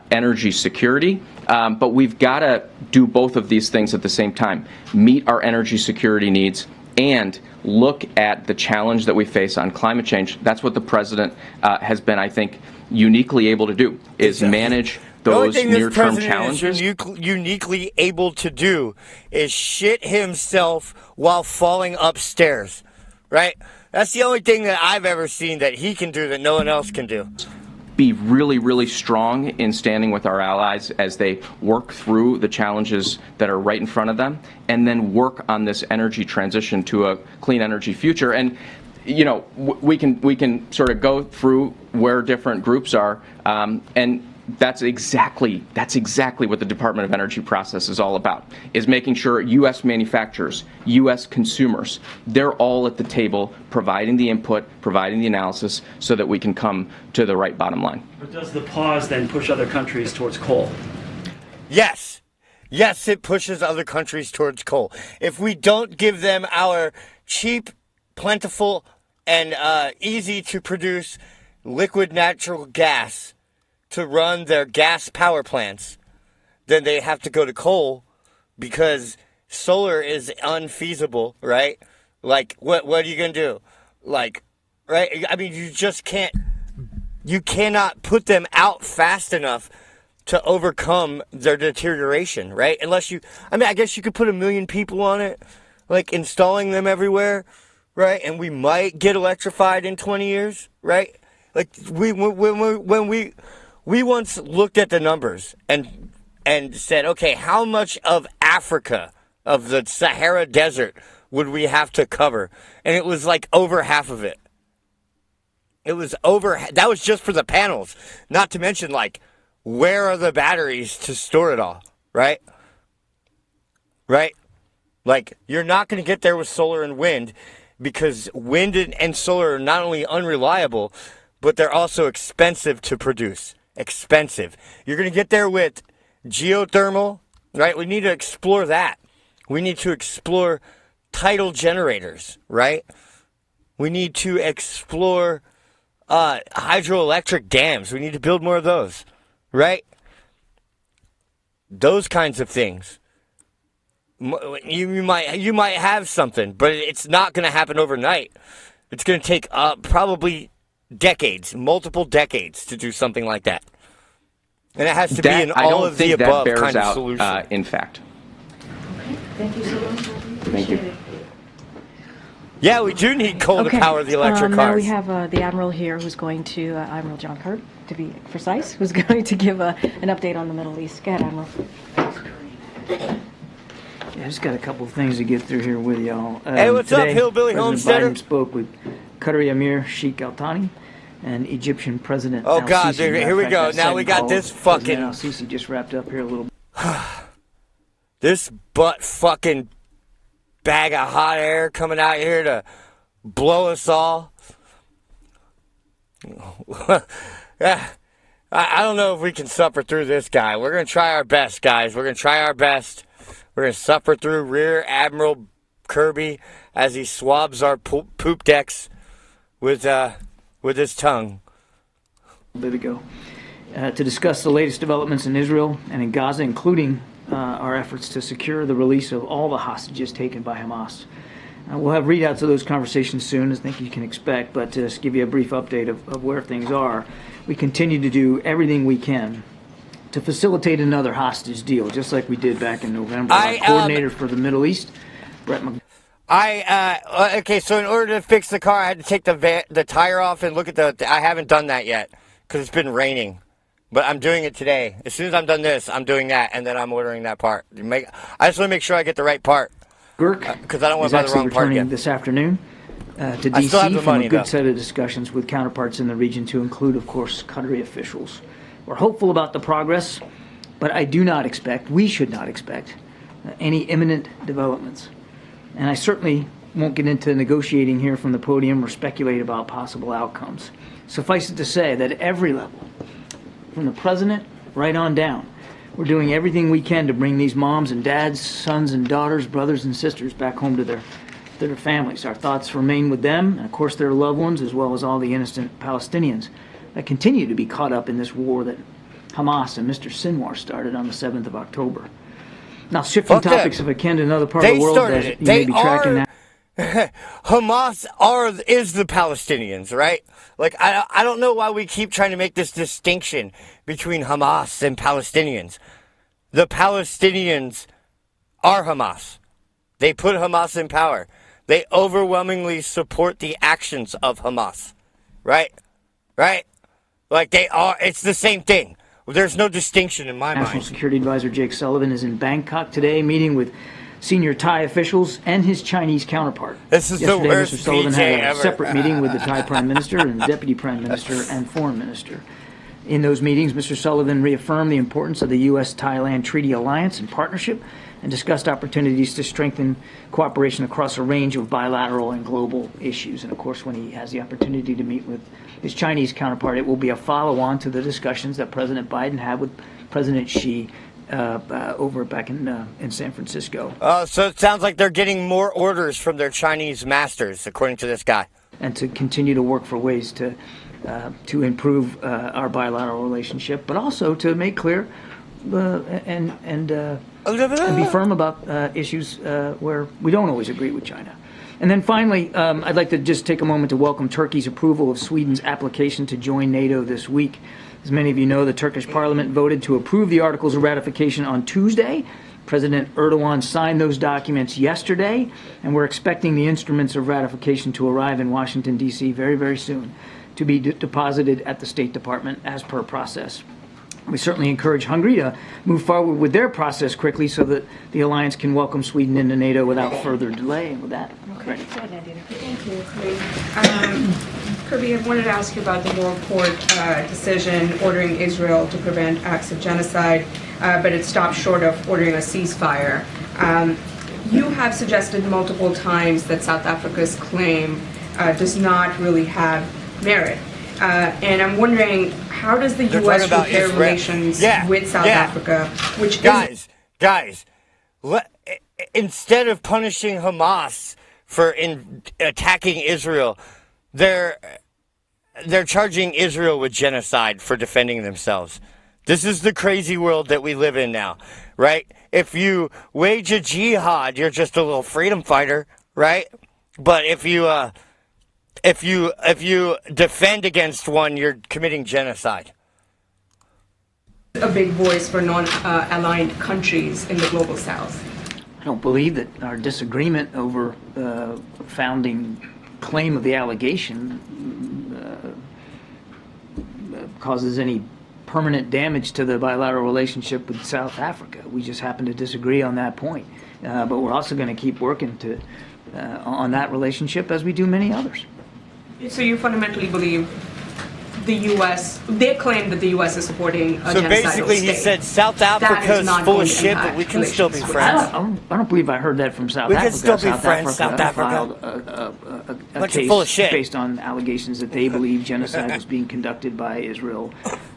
energy security. But we've got to do both of these things at the same time. Meet our energy security needs and look at the challenge that we face on climate change. That's what the president has been, I think, uniquely able to do, is manage those the only thing near-term this president challenges. is uniquely able to do is shit himself while falling upstairs, right? That's the only thing that I've ever seen that he can do that no one else can do. Be really, really strong in standing with our allies as they work through the challenges that are right in front of them, and then work on this energy transition to a clean energy future. And you know, we can sort of go through where different groups are, and that's exactly what the Department of Energy process is all about, is making sure U.S. manufacturers, U.S. consumers, they're all at the table providing the input, providing the analysis so that we can come to the right bottom line. But does the pause then push other countries towards coal? Yes. Yes, it pushes other countries towards coal. If we don't give them our cheap, plentiful, and easy to produce liquid natural gas to run their gas power plants, then they have to go to coal because solar is unfeasible, right? Like, what are you going to do? Like, right? I mean, you cannot put them out fast enough to overcome their deterioration, right? Unless I guess you could put 1 million people on it, like installing them everywhere, right? And we might get electrified in 20 years, right? Like, when we once looked at the numbers and said, okay, how much of Africa, of the Sahara Desert, would we have to cover? And it was like over half of it. That was just for the panels. Not to mention, like, where are the batteries to store it all, right? Right? Like, you're not going to get there with solar and wind because wind and solar are not only unreliable, but they're also expensive to produce. Expensive. You're going to get there with geothermal, right? We need to explore that. We need to explore tidal generators, right? We need to explore hydroelectric dams. We need to build more of those, right? Those kinds of things. You might have something, but it's not going to happen overnight. It's going to take probably decades, multiple decades to do something like that. And it has to be an all of the above kind of solution. In fact. Okay. Thank you so much. Thank you. Yeah, we do need coal to power the electric cars. Now we have the Admiral here who's going to, Admiral John Kirby, to be precise, who's going to give an update on the Middle East. Go ahead, Admiral. Yeah, I just got a couple of things to get through here with y'all. Hey, what's up, Hillbilly President Homesteader? Biden spoke with Qatari Emir Sheikh Al Thani and Egyptian President Oh, Al God, Sisi. dude, here we go. Now we got this fucking... Al Sisi just wrapped up here a little. This butt fucking bag of hot air coming out here to blow us all. I don't know if we can suffer through this guy. We're going to try our best, guys. We're going to try our best. We're going to suffer through Rear Admiral Kirby as he swabs our poop decks with his tongue. A bit ago, to discuss the latest developments in Israel and in Gaza, including our efforts to secure the release of all the hostages taken by Hamas. We'll have readouts of those conversations soon, as I think you can expect, but to just give you a brief update of where things are, we continue to do everything we can to facilitate another hostage deal, just like we did back in November. Our coordinator for the Middle East, Brett okay, so in order to fix the car, I had to take the tire off and look at I haven't done that yet because it's been raining. But I'm doing it today. As soon as I'm done this, I'm doing that, and then I'm ordering that part. I just want to make sure I get the right part. Because I don't want to buy the wrong part again. This afternoon to D.C. from a good set of discussions with counterparts in the region to include, of course, Qatari officials. We're hopeful about the progress, but I do not expect, we should not expect, any imminent developments. And I certainly won't get into negotiating here from the podium or speculate about possible outcomes. Suffice it to say that at every level, from the president right on down, we're doing everything we can to bring these moms and dads, sons and daughters, brothers and sisters back home to their families. Our thoughts remain with them, and of course their loved ones, as well as all the innocent Palestinians that continue to be caught up in this war that Hamas and Mr. Sinwar started on the 7th of October. Now, shifting topics, if I can, to another part of the world that you may be tracking now. Hamas is the Palestinians, right? Like, I don't know why we keep trying to make this distinction between Hamas and Palestinians. The Palestinians are Hamas. They put Hamas in power. They overwhelmingly support the actions of Hamas, right? Right? Like, they are, it's the same thing. There's no distinction in my mind. National Security Advisor Jake Sullivan is in Bangkok today, meeting with senior Thai officials and his Chinese counterpart. This is Yesterday, the worst Mr. Sullivan PJ had a ever. separate meeting with the Thai Prime Minister and the Deputy Prime Minister and Foreign Minister. In those meetings, Mr. Sullivan reaffirmed the importance of the U.S.-Thailand Treaty Alliance and partnership and discussed opportunities to strengthen cooperation across a range of bilateral and global issues. And of course, when he has the opportunity to meet with his Chinese counterpart, it will be a follow-on to the discussions that President Biden had with President Xi over back in San Francisco. So it sounds like they're getting more orders from their Chinese masters, according to this guy. And to continue to work for ways to improve our bilateral relationship, but also to make clear and be firm about issues where we don't always agree with China. And then finally, I'd like to just take a moment to welcome Turkey's approval of Sweden's application to join NATO this week. As many of you know, the Turkish parliament voted to approve the articles of ratification on Tuesday. President Erdogan signed those documents yesterday, and we're expecting the instruments of ratification to arrive in Washington, D.C. very, very soon to be deposited at the State Department as per process. We certainly encourage Hungary to move forward with their process quickly so that the alliance can welcome Sweden into NATO without further delay. And with that, okay. Thank you, Karine. Kirby, I wanted to ask you about the World Court decision ordering Israel to prevent acts of genocide, but it stopped short of ordering a ceasefire. You have suggested multiple times that South Africa's claim does not really have merit. And I'm wondering, how does the U.S. repair relations with South Africa? Which guys, instead of punishing Hamas for attacking Israel, they're charging Israel with genocide for defending themselves. This is the crazy world that we live in now, right? If you wage a jihad, you're just a little freedom fighter, right? But if you defend against one, you're committing genocide. A big voice for non-aligned countries in the global South. I don't believe that our disagreement over the founding claim of the allegation causes any permanent damage to the bilateral relationship with South Africa. We just happen to disagree on that point. But we're also going to keep working on that relationship as we do many others. So you fundamentally believe the U.S., they claim that the U.S. is supporting a genocidal state. So basically he said South Africa's full of shit, but we can still be friends. I don't believe I heard that from South Africa. We can still be friends, South Africa Africa. filed a Case full of shit. Based on allegations that they believe genocide was being conducted by Israel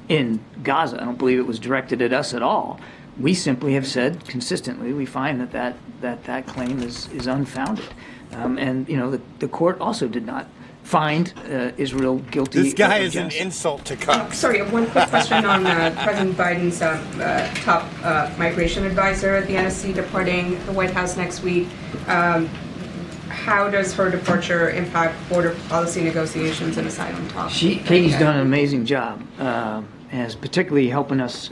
in Gaza. I don't believe it was directed at us at all. We simply have said consistently we find that claim is unfounded. And, you know, the court also did not find Israel guilty. This guy is an insult to cops. Sorry, one quick question on President Biden's top migration advisor at the NSC departing the White House next week. How does her departure impact border policy negotiations and asylum talks? Katie's done an amazing job, as particularly helping us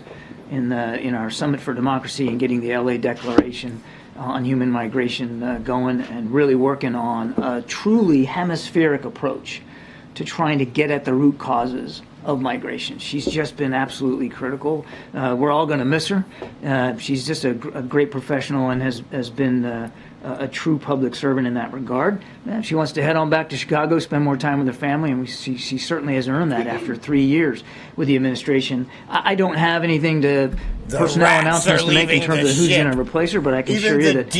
in our Summit for Democracy and getting the LA Declaration on human migration going, and really working on a truly hemispheric approach to trying to get at the root causes of migration. She's just been absolutely critical. We're all going to miss her. She's just a great professional and has been a true public servant in that regard. If she wants to head on back to Chicago, spend more time with her family, and she certainly has earned that after 3 years with the administration. I don't have anything to personnel announcements to make in terms of who's going to replace her, but I can assure you that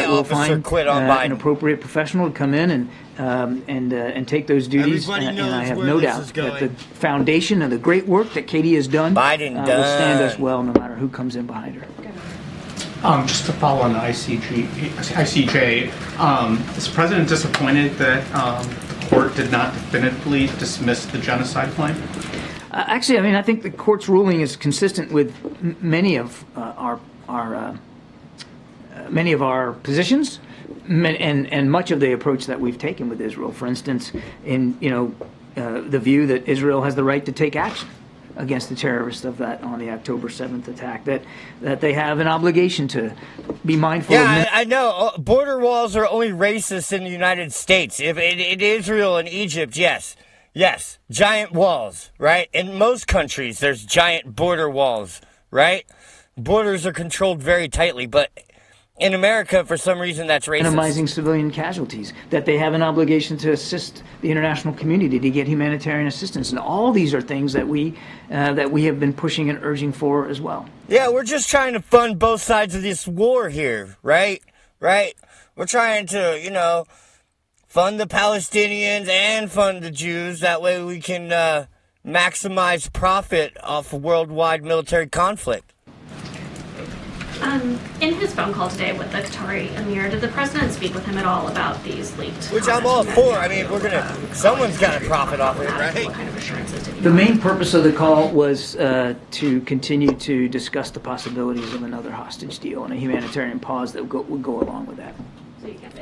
we'll find an appropriate professional to come in and take those duties. And I have no doubt that the foundation and the great work that Katie has done will stand us well no matter who comes in behind her. Just to follow on the ICJ, is the president disappointed that the court did not definitively dismiss the genocide claim? Actually, I mean, I think the court's ruling is consistent with many of our positions. and much of the approach that we've taken with Israel, for instance, in the view that Israel has the right to take action against the terrorists of that on the October 7th attack, that they have an obligation to be mindful of. Yeah, I know. Border walls are only racist in the United States. If in Israel and Egypt, yes, giant walls, right? In most countries, there's giant border walls, right? Borders are controlled very tightly, but in America, for some reason, that's racist. Minimizing civilian casualties, that they have an obligation to assist the international community to get humanitarian assistance, and all these are things that we have been pushing and urging for as well. Yeah, we're just trying to fund both sides of this war here, right? Right? We're trying to, fund the Palestinians and fund the Jews. That way we can maximize profit off of worldwide military conflict. In his phone call today with the Qatari Emir, did the president speak with him at all about these leaked? Which I'm all for. I mean, someone's got to profit off it, right? What kind of assurances did he The main purpose of the call was to continue to discuss the possibilities of another hostage deal and a humanitarian pause that would go along with that.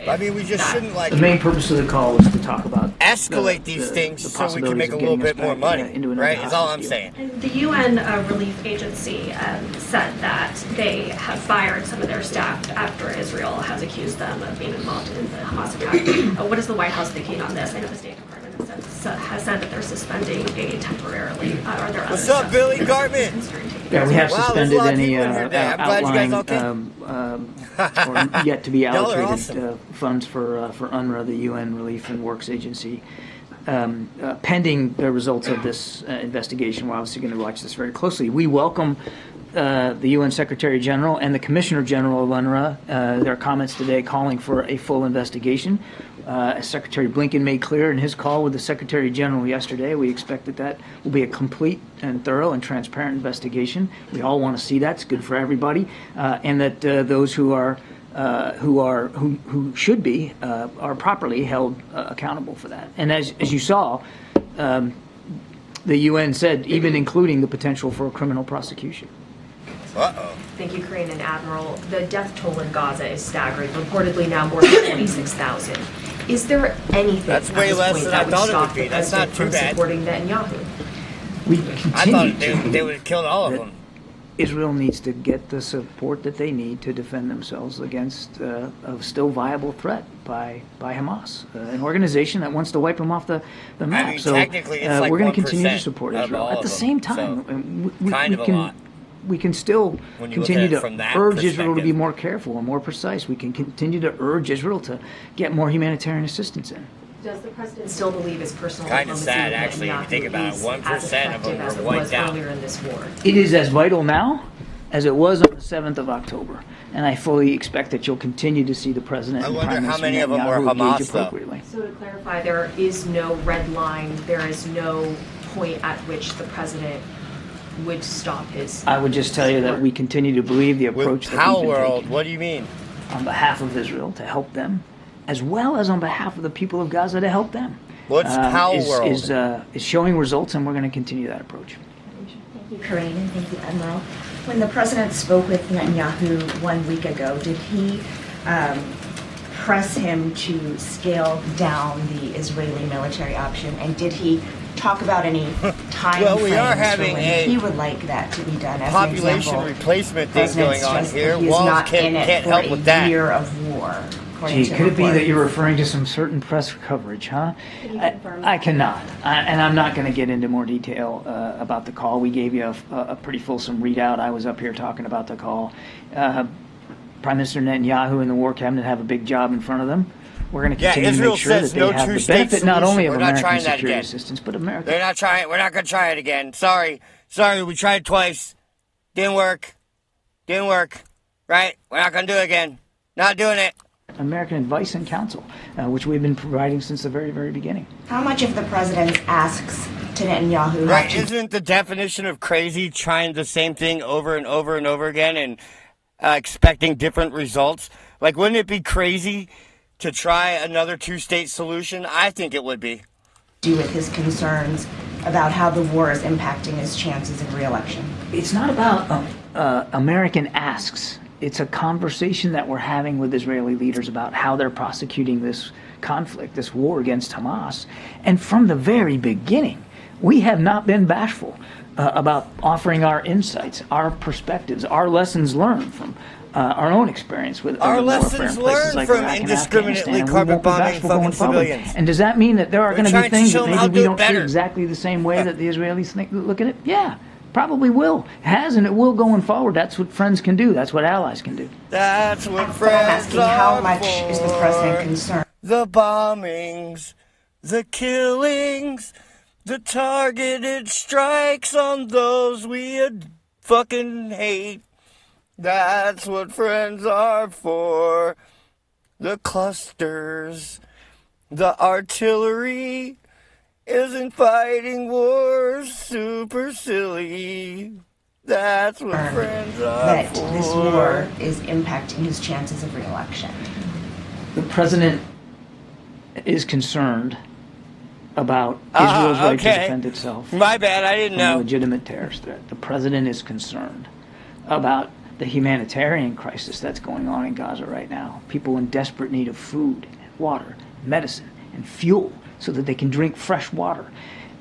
I mean, we just shouldn't The main purpose of the call was to talk about escalate these things so we can make a little bit more money, right? Is all I'm saying. The UN Relief Agency said that they have fired some of their staff after Israel has accused them of being involved in the Hamas attack. What is the White House thinking on this? I know the State Department has said that they're suspending aid temporarily. Are there What's up, Billy Gartman? Yeah, we have suspended any outlying or yet to be allocated funds for UNRWA, the UN Relief and Works Agency. Pending the results of this investigation, we're obviously going to watch this very closely. We welcome the UN Secretary General and the Commissioner General of UNRWA, their comments today calling for a full investigation. As Secretary Blinken made clear in his call with the Secretary General yesterday, we expect that will be a complete and thorough and transparent investigation. We all want to see that; it's good for everybody, and that those who should be are properly held accountable for that. And as you saw, the UN said even including the potential for a criminal prosecution. Uh-oh. Thank you, Karine and Admiral. The death toll in Gaza is staggering, reportedly now more than 26,000. Is there anything That's way less than I thought it would be. That's not too bad. Supporting Netanyahu? I thought they would have killed all of them. Israel needs to get the support that they need to defend themselves against a still viable threat by Hamas, an organization that wants to wipe them off the map. I mean, so technically, it's like we're going to continue to 1% support of Israel. all At the of same them, time, we can still When you look continue at it to from that urge Israel to be perspective. more careful and more precise. We can continue to urge Israel to get more humanitarian assistance in. Does the president still believe his personal Kind of diplomacy sad, with actually, if you Netanyahu think about it. is 1% as of them effective as were it wiped was out. earlier in this war? It is as vital now as it was on the 7th of October, and I fully expect that you'll continue to see the president and Prime Minister Netanyahu engage appropriately. So to clarify, there is no red line, there is no point at which the president would stop his... I would just tell you that we continue to believe the approach that we've been taking What do you mean? on behalf of Israel to help them, as well as on behalf of the people of Gaza to help them. What's Power World? Is showing results, and we're going to continue that approach. Thank you, Karine, and thank you, Admiral. When the president spoke with Netanyahu 1 week ago, did he press him to scale down the Israeli military option, and did he talk about any time Well, we are frames having for when he would like that to be done? As population an example, replacement thing President going on stressed here. that he is Walls not can't in it for help with a that. year of war. according Gee, to could it be report. that you're referring to some certain press coverage, huh? I cannot. And I'm not going to get into more detail about the call. We gave you a pretty fulsome readout. I was up here talking about the call. Prime Minister Netanyahu and the War Cabinet have a big job in front of them. We're going to continue to make sure that they have the benefit not only of American security assistance, but America. They're not trying. We're not going to try it again. Sorry. We tried twice. Didn't work. Right? We're not going to do it again. Not doing it. American advice and counsel, which we've been providing since the very, very beginning. How much of the president asks to Netanyahu? Right? Isn't the definition of crazy trying the same thing over and over and over again and expecting different results? Like, wouldn't it be crazy to try another two-state solution? I think it would be. Do with his concerns about how the war is impacting his chances of re-election? It's not about American asks. it's a conversation that we're having with Israeli leaders about how they're prosecuting this conflict, this war against Hamas. And from the very beginning, we have not been bashful about offering our insights, our perspectives, our lessons learned from our own experience with our urban warfare lessons in places learned like from Iraq and indiscriminately Afghanistan, and we carpet won't be bombing bashful fucking going forward. civilians. And does that mean that there are going to trying be to things show that them how maybe to we do it don't see better. exactly the same way that the Israelis look at it? Yeah, probably will. It has, and it will going forward. That's what friends can do. That's what allies can do. That's what I'm friends asking, are how much for. is the president concerned? The bombings, the killings, the targeted strikes on those we fucking hate. That's what friends are for. The clusters, the artillery isn't fighting wars super silly. That's what friends are That for. this war is impacting his chances of re-election. The president is concerned about Israel's right to defend itself. My bad, I didn't know. From a legitimate terrorist threat. The president is concerned about the humanitarian crisis that's going on in Gaza right now. People in desperate need of food, water, medicine, and fuel so that they can drink fresh water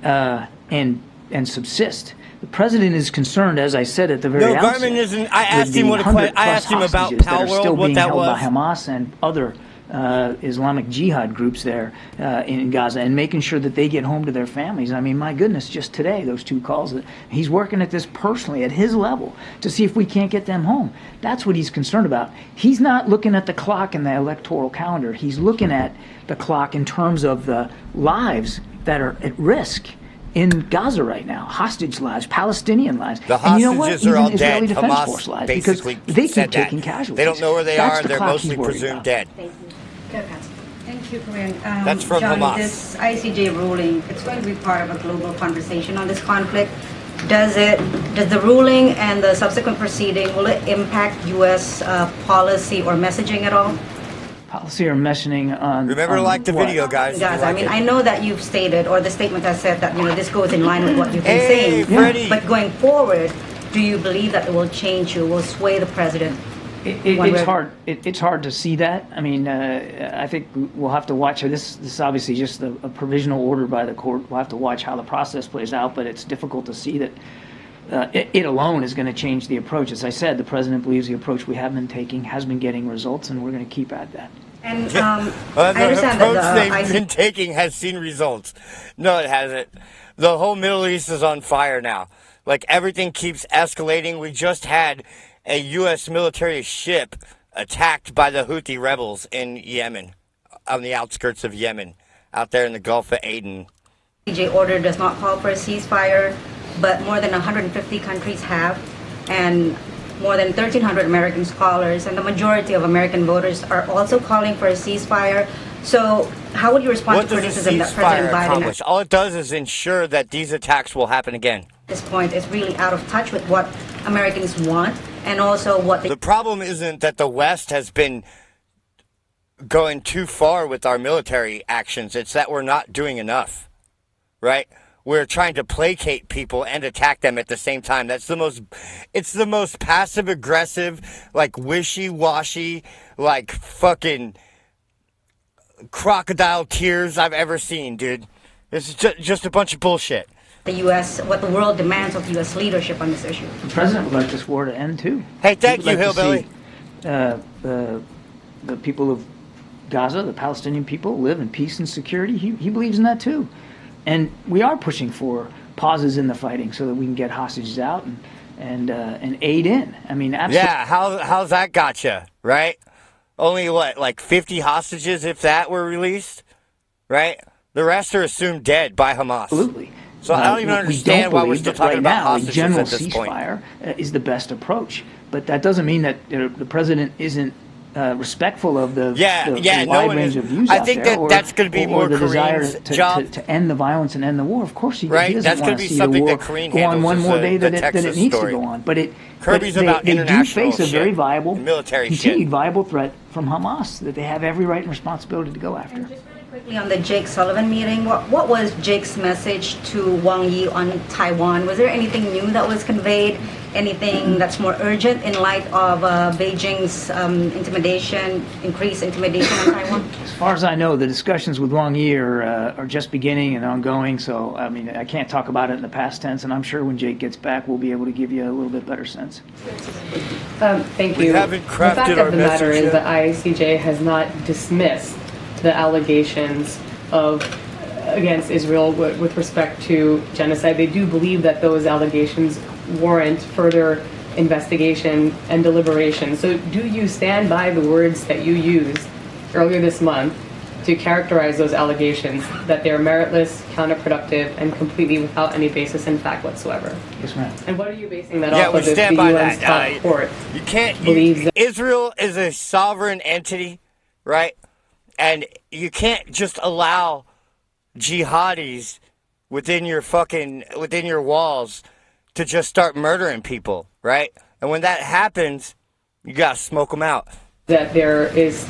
and subsist. The president is concerned, as I said at the very outset. Garmin isn't. I asked him what I asked him about Power World, what that was. By Hamas and other Islamic Jihad groups there in Gaza, and making sure that they get home to their families. I mean, my goodness, just today, those 2 calls. He's working at this personally at his level to see if we can't get them home. That's what he's concerned about. He's not looking at the clock in the electoral calendar. He's looking at the clock in terms of the lives that are at risk in Gaza right now, hostage lives, Palestinian lives. The and you know what? hostages are Even all Israeli dead. Defense Hamas Force lives, because basically they said keep taking that. casualties. They don't know where they That's are. the They're clock mostly he's worried presumed about. dead. Thank you, Karine. That's from John, Hamas. This ICJ ruling, it's going to be part of a global conversation on this conflict. Does the ruling and the subsequent proceeding, will it impact U.S. Policy or messaging at all? Policy or messaging on... Remember to like the video, guys. I mean, I know that you've stated, or the statement has said that, this goes in line with what you've been saying. Freddie. But going forward, do you believe that it will change you, will sway the president? It's hard. It's hard to see that. I mean, I think we'll have to watch. This is obviously just a provisional order by the court. We'll have to watch how the process plays out, but it's difficult to see that it alone is going to change the approach. As I said, the president believes the approach we have been taking has been getting results, and we're going to keep at that. And the I understand approach that they've been taking has seen results. No, it hasn't. The whole Middle East is on fire now. Like, everything keeps escalating. We just had a U.S. military ship attacked by the Houthi rebels in Yemen, on the outskirts of Yemen, out there in the Gulf of Aden. The order does not call for a ceasefire, but more than 150 countries have, and more than 1,300 American scholars, and the majority of American voters are also calling for a ceasefire. So how would you respond to criticism that President Biden... accomplish? All it does is ensure that these attacks will happen again. At this point is really out of touch with what Americans want, and also what the problem isn't that the West has been going too far with our military actions. It's that we're not doing enough, right? We're trying to placate people and attack them at the same time. It's the most passive aggressive, like wishy-washy, like fucking crocodile tears I've ever seen, dude. It's just a bunch of bullshit. The U.S., what the world demands of U.S. leadership on this issue. The president would like this war to end too. Hey, thank you, Hillbilly. The people of Gaza, the Palestinian people, live in peace and security. He believes in that too. And we are pushing for pauses in the fighting so that we can get hostages out and aid in. I mean, absolutely. Yeah, how's that gotcha, right? Only what, like 50 hostages, if that, were released, right? The rest are assumed dead by Hamas. Absolutely. So I don't even understand why we're still talking about hostages general at this point. Ceasefire is the best approach, but that doesn't mean that the president isn't respectful of the wide range of views I think out there, that's going to be more the desire Karine's job to end the violence and end the war. Of course, he doesn't that's want to see the war go on one more day than it needs to go on. But Kirby's they about international do face a very viable, military continued viable threat from Hamas that they have every right and responsibility to go after. Quickly on the Jake Sullivan meeting, what was Jake's message to Wang Yi on Taiwan? Was there anything new that was conveyed? anything that's more urgent in light of Beijing's increased intimidation on Taiwan? As far as I know, the discussions with Wang Yi are just beginning and ongoing, so I mean, I can't talk about it in the past tense, and I'm sure when Jake gets back, we'll be able to give you a little bit better sense. Thank you. The fact of the matter is that ICJ has not dismissed the allegations against Israel with respect to genocide. They do believe that those allegations warrant further investigation and deliberation. So do you stand by the words that you used earlier this month to characterize those allegations, that they're meritless, counterproductive, and completely without any basis in fact whatsoever? Yes, ma'am. And what are you basing that off of? We stand by UN's that. top court You can't. believes that Israel is a sovereign entity, right? And you can't just allow jihadis within your walls to just start murdering people, right? And when that happens, you gotta smoke them out. that there is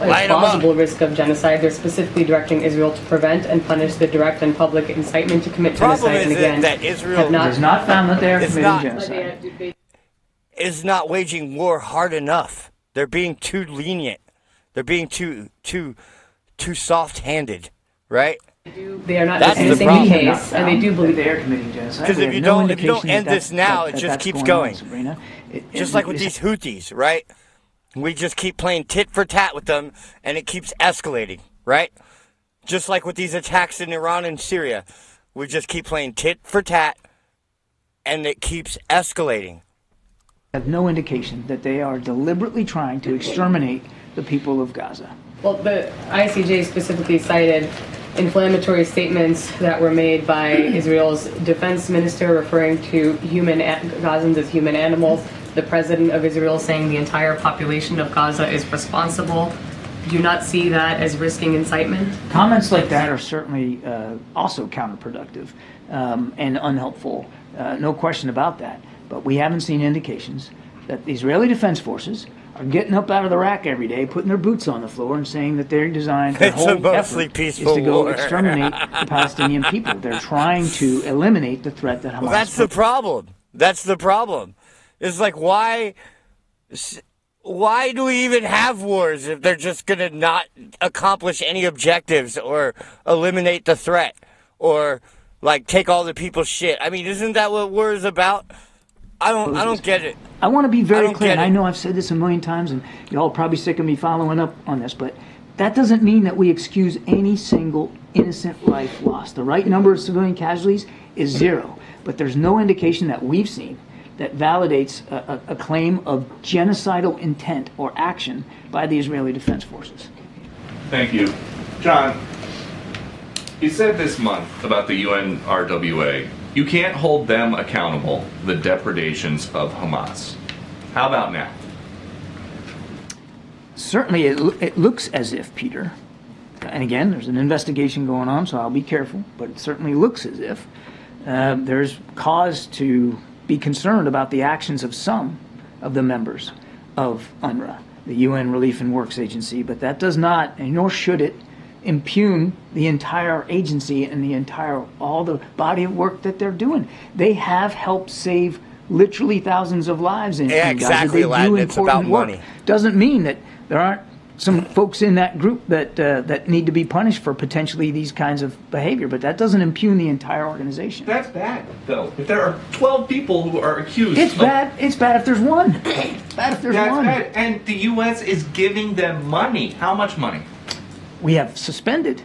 a plausible risk of genocide. They're specifically directing Israel to prevent and punish the direct and public incitement to commit genocide. And again, that Israel has not found that they are committing genocide. Is not waging war hard enough. They're being too lenient. They're being too soft-handed, right? They are not dismissing the case, and they do believe they are committing genocide. Because if you don't end this now, it just keeps going. Just like with these Houthis, right? We just keep playing tit for tat with them, and it keeps escalating, right? Just like with these attacks in Iran and Syria, we just keep playing tit for tat, and it keeps escalating. Have no indication that they are deliberately trying to exterminate the people of Gaza. Well, the ICJ specifically cited inflammatory statements that were made by Israel's defense minister referring to Gazans as human animals, the president of Israel saying the entire population of Gaza is responsible. Do you not see that as risking incitement? Comments like that are certainly also counterproductive and unhelpful. No question about that. But we haven't seen indications that the Israeli Defense Forces are getting up out of the rack every day, putting their boots on the floor and saying that they're designed, their whole effort is to go exterminate the Palestinian people. They're trying to eliminate the threat that Hamas... Well, that's the problem. That's the problem. It's like, why do we even have wars if they're just going to not accomplish any objectives or eliminate the threat or, like, take all the people's shit? I mean, isn't that what war is about? I don't get it. I want to be very clear, and I know I've said this a million times, and y'all are probably sick of me following up on this, but that doesn't mean that we excuse any single innocent life lost. The right number of civilian casualties is 0, but there's no indication that we've seen that validates a claim of genocidal intent or action by the Israeli Defense Forces. Thank you. John, you said this month about the UNRWA, you can't hold them accountable, the depredations of Hamas. How about now? Certainly it looks as if, Peter, and again, there's an investigation going on, so I'll be careful, but it certainly looks as if there's cause to be concerned about the actions of some of the members of UNRWA, the UN Relief and Works Agency, but that does not, and nor should it, impugn the entire agency and all the body of work that they're doing. They have helped save literally thousands of lives in Gaza. Exactly, They do it's about important work. money. Doesn't mean that there aren't some folks in that group that need to be punished for potentially these kinds of behavior, but that doesn't impugn the entire organization. That's bad, though. If there are 12 people who are accused, it's bad. It's bad if there's one. It's bad if there's one. Bad. And the U.S. is giving them money. How much money? We have suspended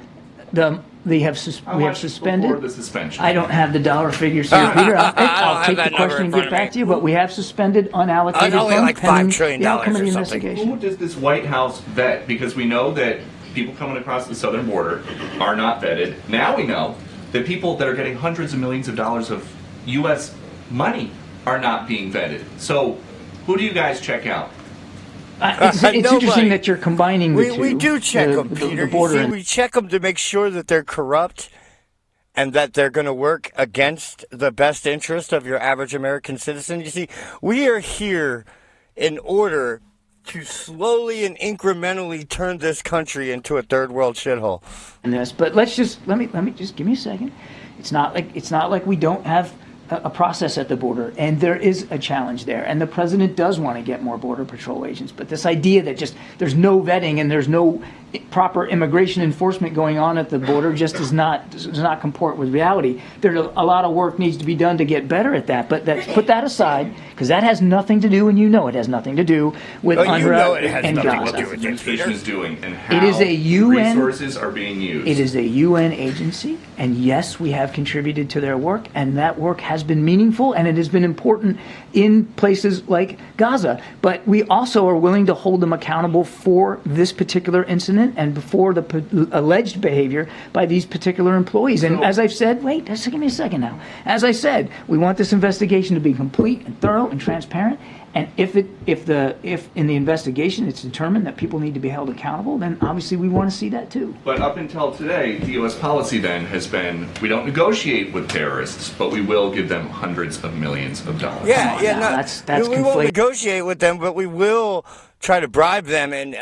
we have suspended. Before the suspension? I don't have the dollar figures here, Peter. I'll take the question and get back to you, but we have suspended unallocated funds like $5 trillion the outcome of the or something. investigation. Who does this White House vet? Because we know that people coming across the southern border are not vetted. Now we know that people that are getting hundreds of millions of dollars of U.S. money are not being vetted. So who do you guys check out? It's interesting that you're combining the two. We do check them, Peter. We check them to make sure that they're corrupt and that they're going to work against the best interest of your average American citizen. You see, we are here in order to slowly and incrementally turn this country into a third world shithole. But let me just give me a second. It's not like we don't have a process at the border, and there is a challenge there. And the president does want to get more Border Patrol agents. But this idea that just there's no vetting and there's no proper immigration enforcement going on at the border just does not comport with reality. There's a lot of work needs to be done to get better at that. But put that aside, because that has nothing to do, and you know it has nothing to do with UNRWA and Gaza. What the administration is doing and how it is a UN, resources are being used. It is a UN agency, and yes, we have contributed to their work, and that work has been meaningful, and it has been important in places like Gaza. But we also are willing to hold them accountable for this particular incident and for the alleged behavior by these particular employees. And as I've said, wait, just give me a second now. As I said, we want this investigation to be complete and thorough and transparent. And if in the investigation it's determined that people need to be held accountable, then obviously we want to see that too. But up until today, the U.S. policy then has been, we don't negotiate with terrorists, but we will give them hundreds of millions of dollars. We won't negotiate with them, but we will try to bribe them and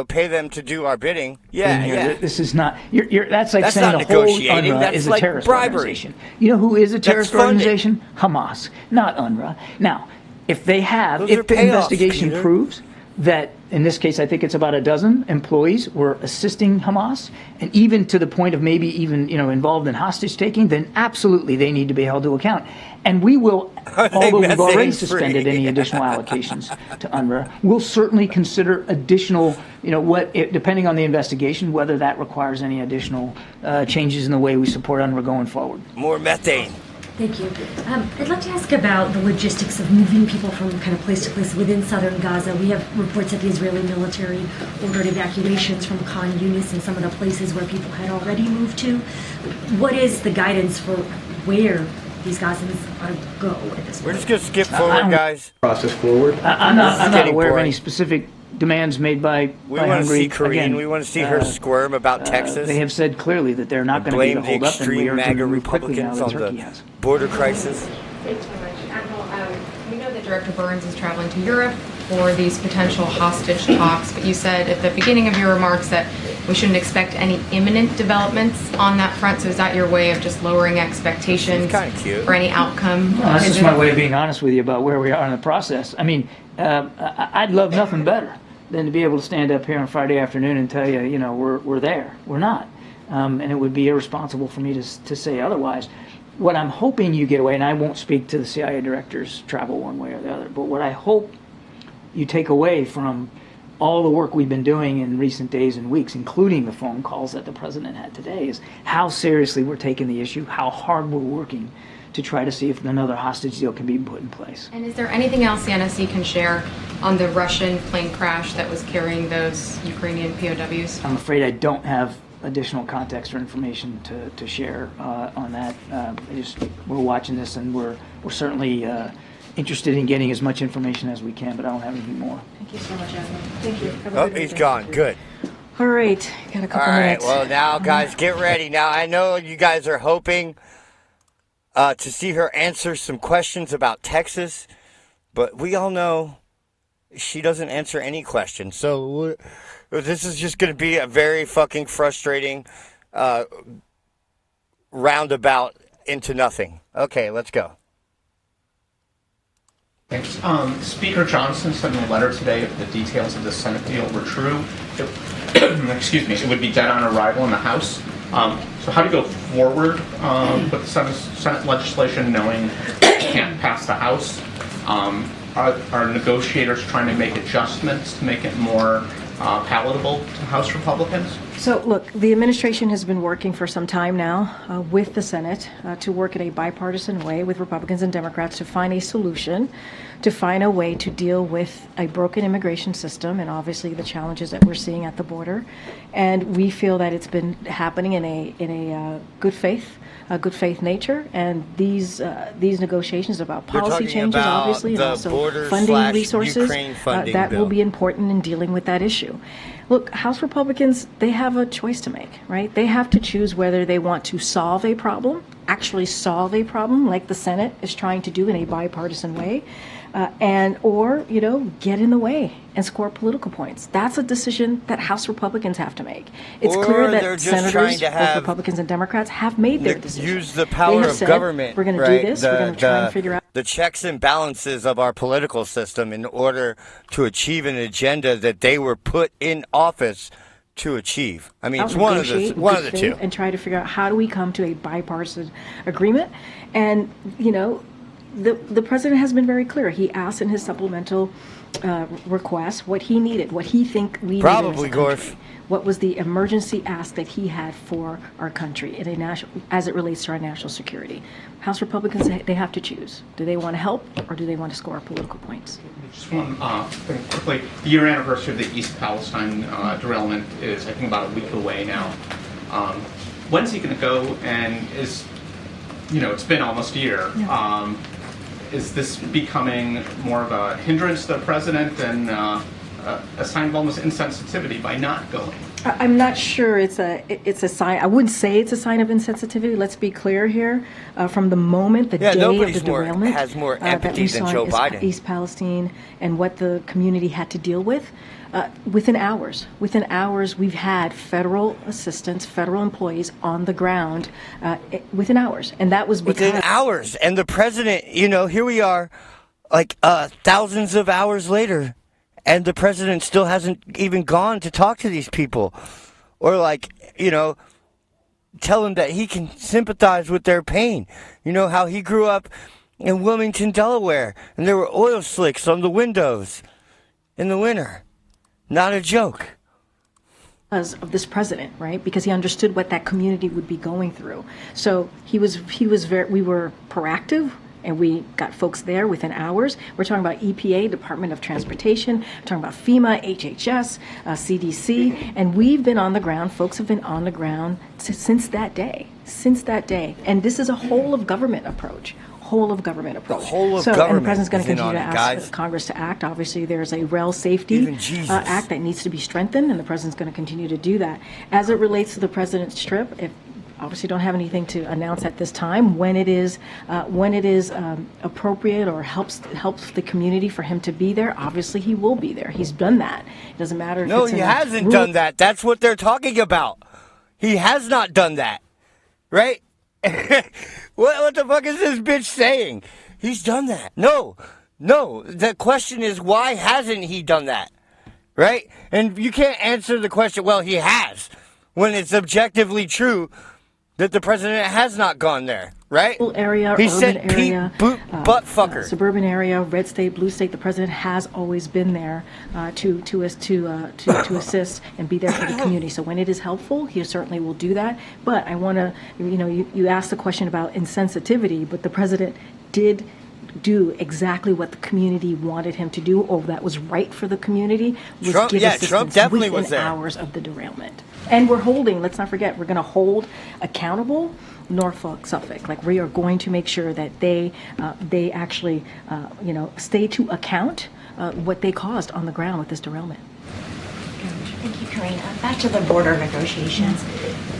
pay them to do our bidding. This is not. That's like saying the whole UNRWA is a terrorist organization. You know who is a terrorist organization? Hamas, not UNRWA. Now, if the investigation proves that, in this case, I think it's about a dozen employees were assisting Hamas, and even to the point of maybe even involved in hostage taking, then absolutely they need to be held to account. And we will, although we've already suspended any additional allocations to UNRWA, we'll certainly consider additional, depending on the investigation, whether that requires any additional changes in the way we support UNRWA going forward. More methane. Thank you. I'd like to ask about the logistics of moving people from kind of place to place within southern Gaza. We have reports that the Israeli military ordered evacuations from Khan Yunis and some of the places where people had already moved to. What is the guidance for where these Gazans are to go at this point? We're just going to skip forward, guys. Process forward. I'm not aware of any specific demands made by We want to Hungary. see Karine. Again, we want to see her squirm about Texas. They have said clearly that they're not going to be blame the hold up, and we extreme are MAGA to move quickly now Republicans that on Turkey the has. border crisis. Thanks very much. Admiral, we know that Director Burns is traveling to Europe for these potential hostage talks, but you said at the beginning of your remarks that we shouldn't expect any imminent developments on that front. So is that your way of just lowering expectations for any outcome? No, that's just my way of being honest with you about where we are in the process. I mean, I'd love nothing better than to be able to stand up here on Friday afternoon and tell you, we're there. We're not. And it would be irresponsible for me to say otherwise. What I'm hoping you get away, and I won't speak to the CIA director's travel one way or the other, but what I hope you take away from all the work we've been doing in recent days and weeks, including the phone calls that the president had today, is how seriously we're taking the issue, how hard we're working to try to see if another hostage deal can be put in place. And is there anything else the NSC can share on the Russian plane crash that was carrying those Ukrainian POWs? I'm afraid I don't have additional context or information to share on that. We're watching this, and we're certainly interested in getting as much information as we can, but I don't have anything more. Thank you so much, Admiral. Thank you. Oh, he's gone. Good. All right, got a couple minutes. All right, well, now, guys, get ready. Now, I know you guys are hoping to see her answer some questions about Texas, but we all know she doesn't answer any questions. So this is just going to be a very fucking frustrating roundabout into nothing. Okay, let's go. Thanks. Speaker Johnson said in a letter today if the details of the Senate deal were true, it would be dead on arrival in the House. So how do you go forward with the Senate legislation knowing it can't pass the House? Are negotiators trying to make adjustments to make it more palatable to House Republicans? So, look, the administration has been working for some time now with the Senate to work in a bipartisan way with Republicans and Democrats to find a solution, to find a way to deal with a broken immigration system and obviously the challenges that we're seeing at the border. And we feel that it's been happening in a good faith nature, and these negotiations about policy changes, obviously, and also funding resources, that will be important in dealing with that issue. Look, House Republicans, they have a choice to make, right? They have to choose whether they want to solve a problem, actually solve a problem, like the Senate is trying to do in a bipartisan way, or get in the way and score political points. That's a decision that House Republicans have to make. It's clear that senators, both Republicans and Democrats, have made their decision. Use the power of government. We're going to do this. We're going to try and figure out the checks and balances of our political system in order to achieve an agenda that they were put in office to achieve. I mean, it's one of the two. And try to figure out how do we come to a bipartisan agreement. And, the president has been very clear. He asked in his supplemental request what he needed, what he think we needed. Probably, Gorf. What was the emergency ask that he had for our country in a national, as it relates to our national security? House Republicans, they have to choose. Do they want to help, or do they want to score political points? Just one thing quickly. The year anniversary of the East Palestine derailment is, I think, about a week away now. When's he going to go? And it's been almost a year. Yeah. Is this becoming more of a hindrance to the president and a sign of almost insensitivity by not going? I'm not sure it's a sign. I wouldn't say it's a sign of insensitivity. Let's be clear here. From the moment, the day of the derailment, has more empathy than Joe Biden. East Palestine and what the community had to deal with. Within hours, we've had federal assistants, federal employees on the ground within hours, and that was because within hours. And the president, here we are, like thousands of hours later. And the president still hasn't even gone to talk to these people or, tell them that he can sympathize with their pain. You know how he grew up in Wilmington, Delaware, and there were oil slicks on the windows in the winter. Not a joke. Because of this president, right? Because he understood what that community would be going through. So we were proactive. And we got folks there within hours. We're talking about EPA, Department of Transportation. We're talking about FEMA, HHS, CDC. And we've been on the ground. Folks have been on the ground since that day. And this is a whole of government approach. The whole of government. And the president's going to continue to ask Congress to act. Obviously, there's a rail safety act that needs to be strengthened, and the president's going to continue to do that. As it relates to the president's trip, obviously don't have anything to announce at this time. When it is appropriate or helps the community for him to be there, obviously he will be there. He's done that. It doesn't matter if no, he hasn't done that. That's what they're talking about. He has not done that, right? What the fuck is this bitch saying? He's done that. No. The question is, why hasn't he done that, right? And you can't answer the question, well, he has, when it's objectively true that the president has not gone there, right? Area, he urban said area, butt fucker. Suburban area, red state, blue state. The president has always been there to assist and be there for the community. So when it is helpful, he certainly will do that. But I want to, you asked the question about insensitivity, but the president did do exactly what the community wanted him to do, or that was right for the community, was give assistance Trump definitely within was there. Hours of the derailment. And we're holding, let's not forget, we're going to hold accountable Norfolk, Suffolk. Like, we are going to make sure that they actually, stay to account what they caused on the ground with this derailment. Thank you, Karine. Back to the border negotiations.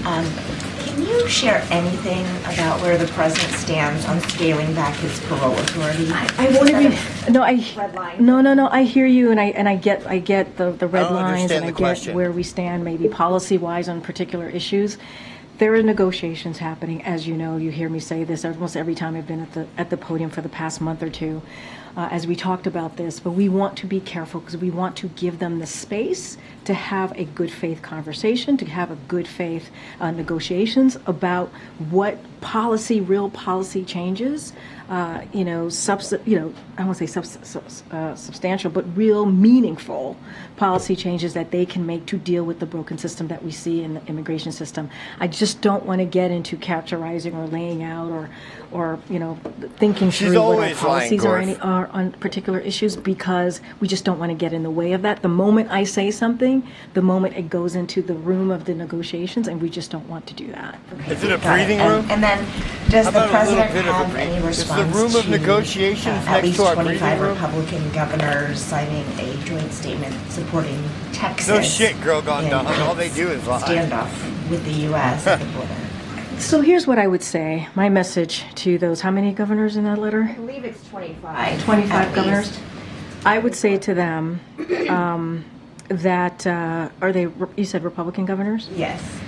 Can you share anything about where the president stands on scaling back his parole authority? I won't even. No. I hear you, and I get the red lines, and I get where we stand, maybe policy-wise on particular issues. There are negotiations happening, as you know. You hear me say this almost every time I've been at the podium for the past month or two, as we talked about this. But we want to be careful because we want to give them the space to have a good faith conversation, to have a good faith negotiations about what real policy changes, I won't say substantial, but real meaningful policy changes that they can make to deal with the broken system that we see in the immigration system. I just don't want to get into characterizing or laying out or thinking through what our policies are on particular issues, because we just don't want to get in the way of that. The moment I say something, the moment it goes into the room of the negotiations, and we just don't want to do that. Is it a breathing room? And then, does the president have any response the room of negotiations at next least to our 25 Republican governors signing a joint statement supporting Texas? No shit, girl gone dumb. All they do is lie. Standoff with the U.S. at the border. So here's what I would say. My message to those, how many governors in that letter? I believe it's 25. 25 governors. I would say to them that, are they, you said Republican governors? Yes.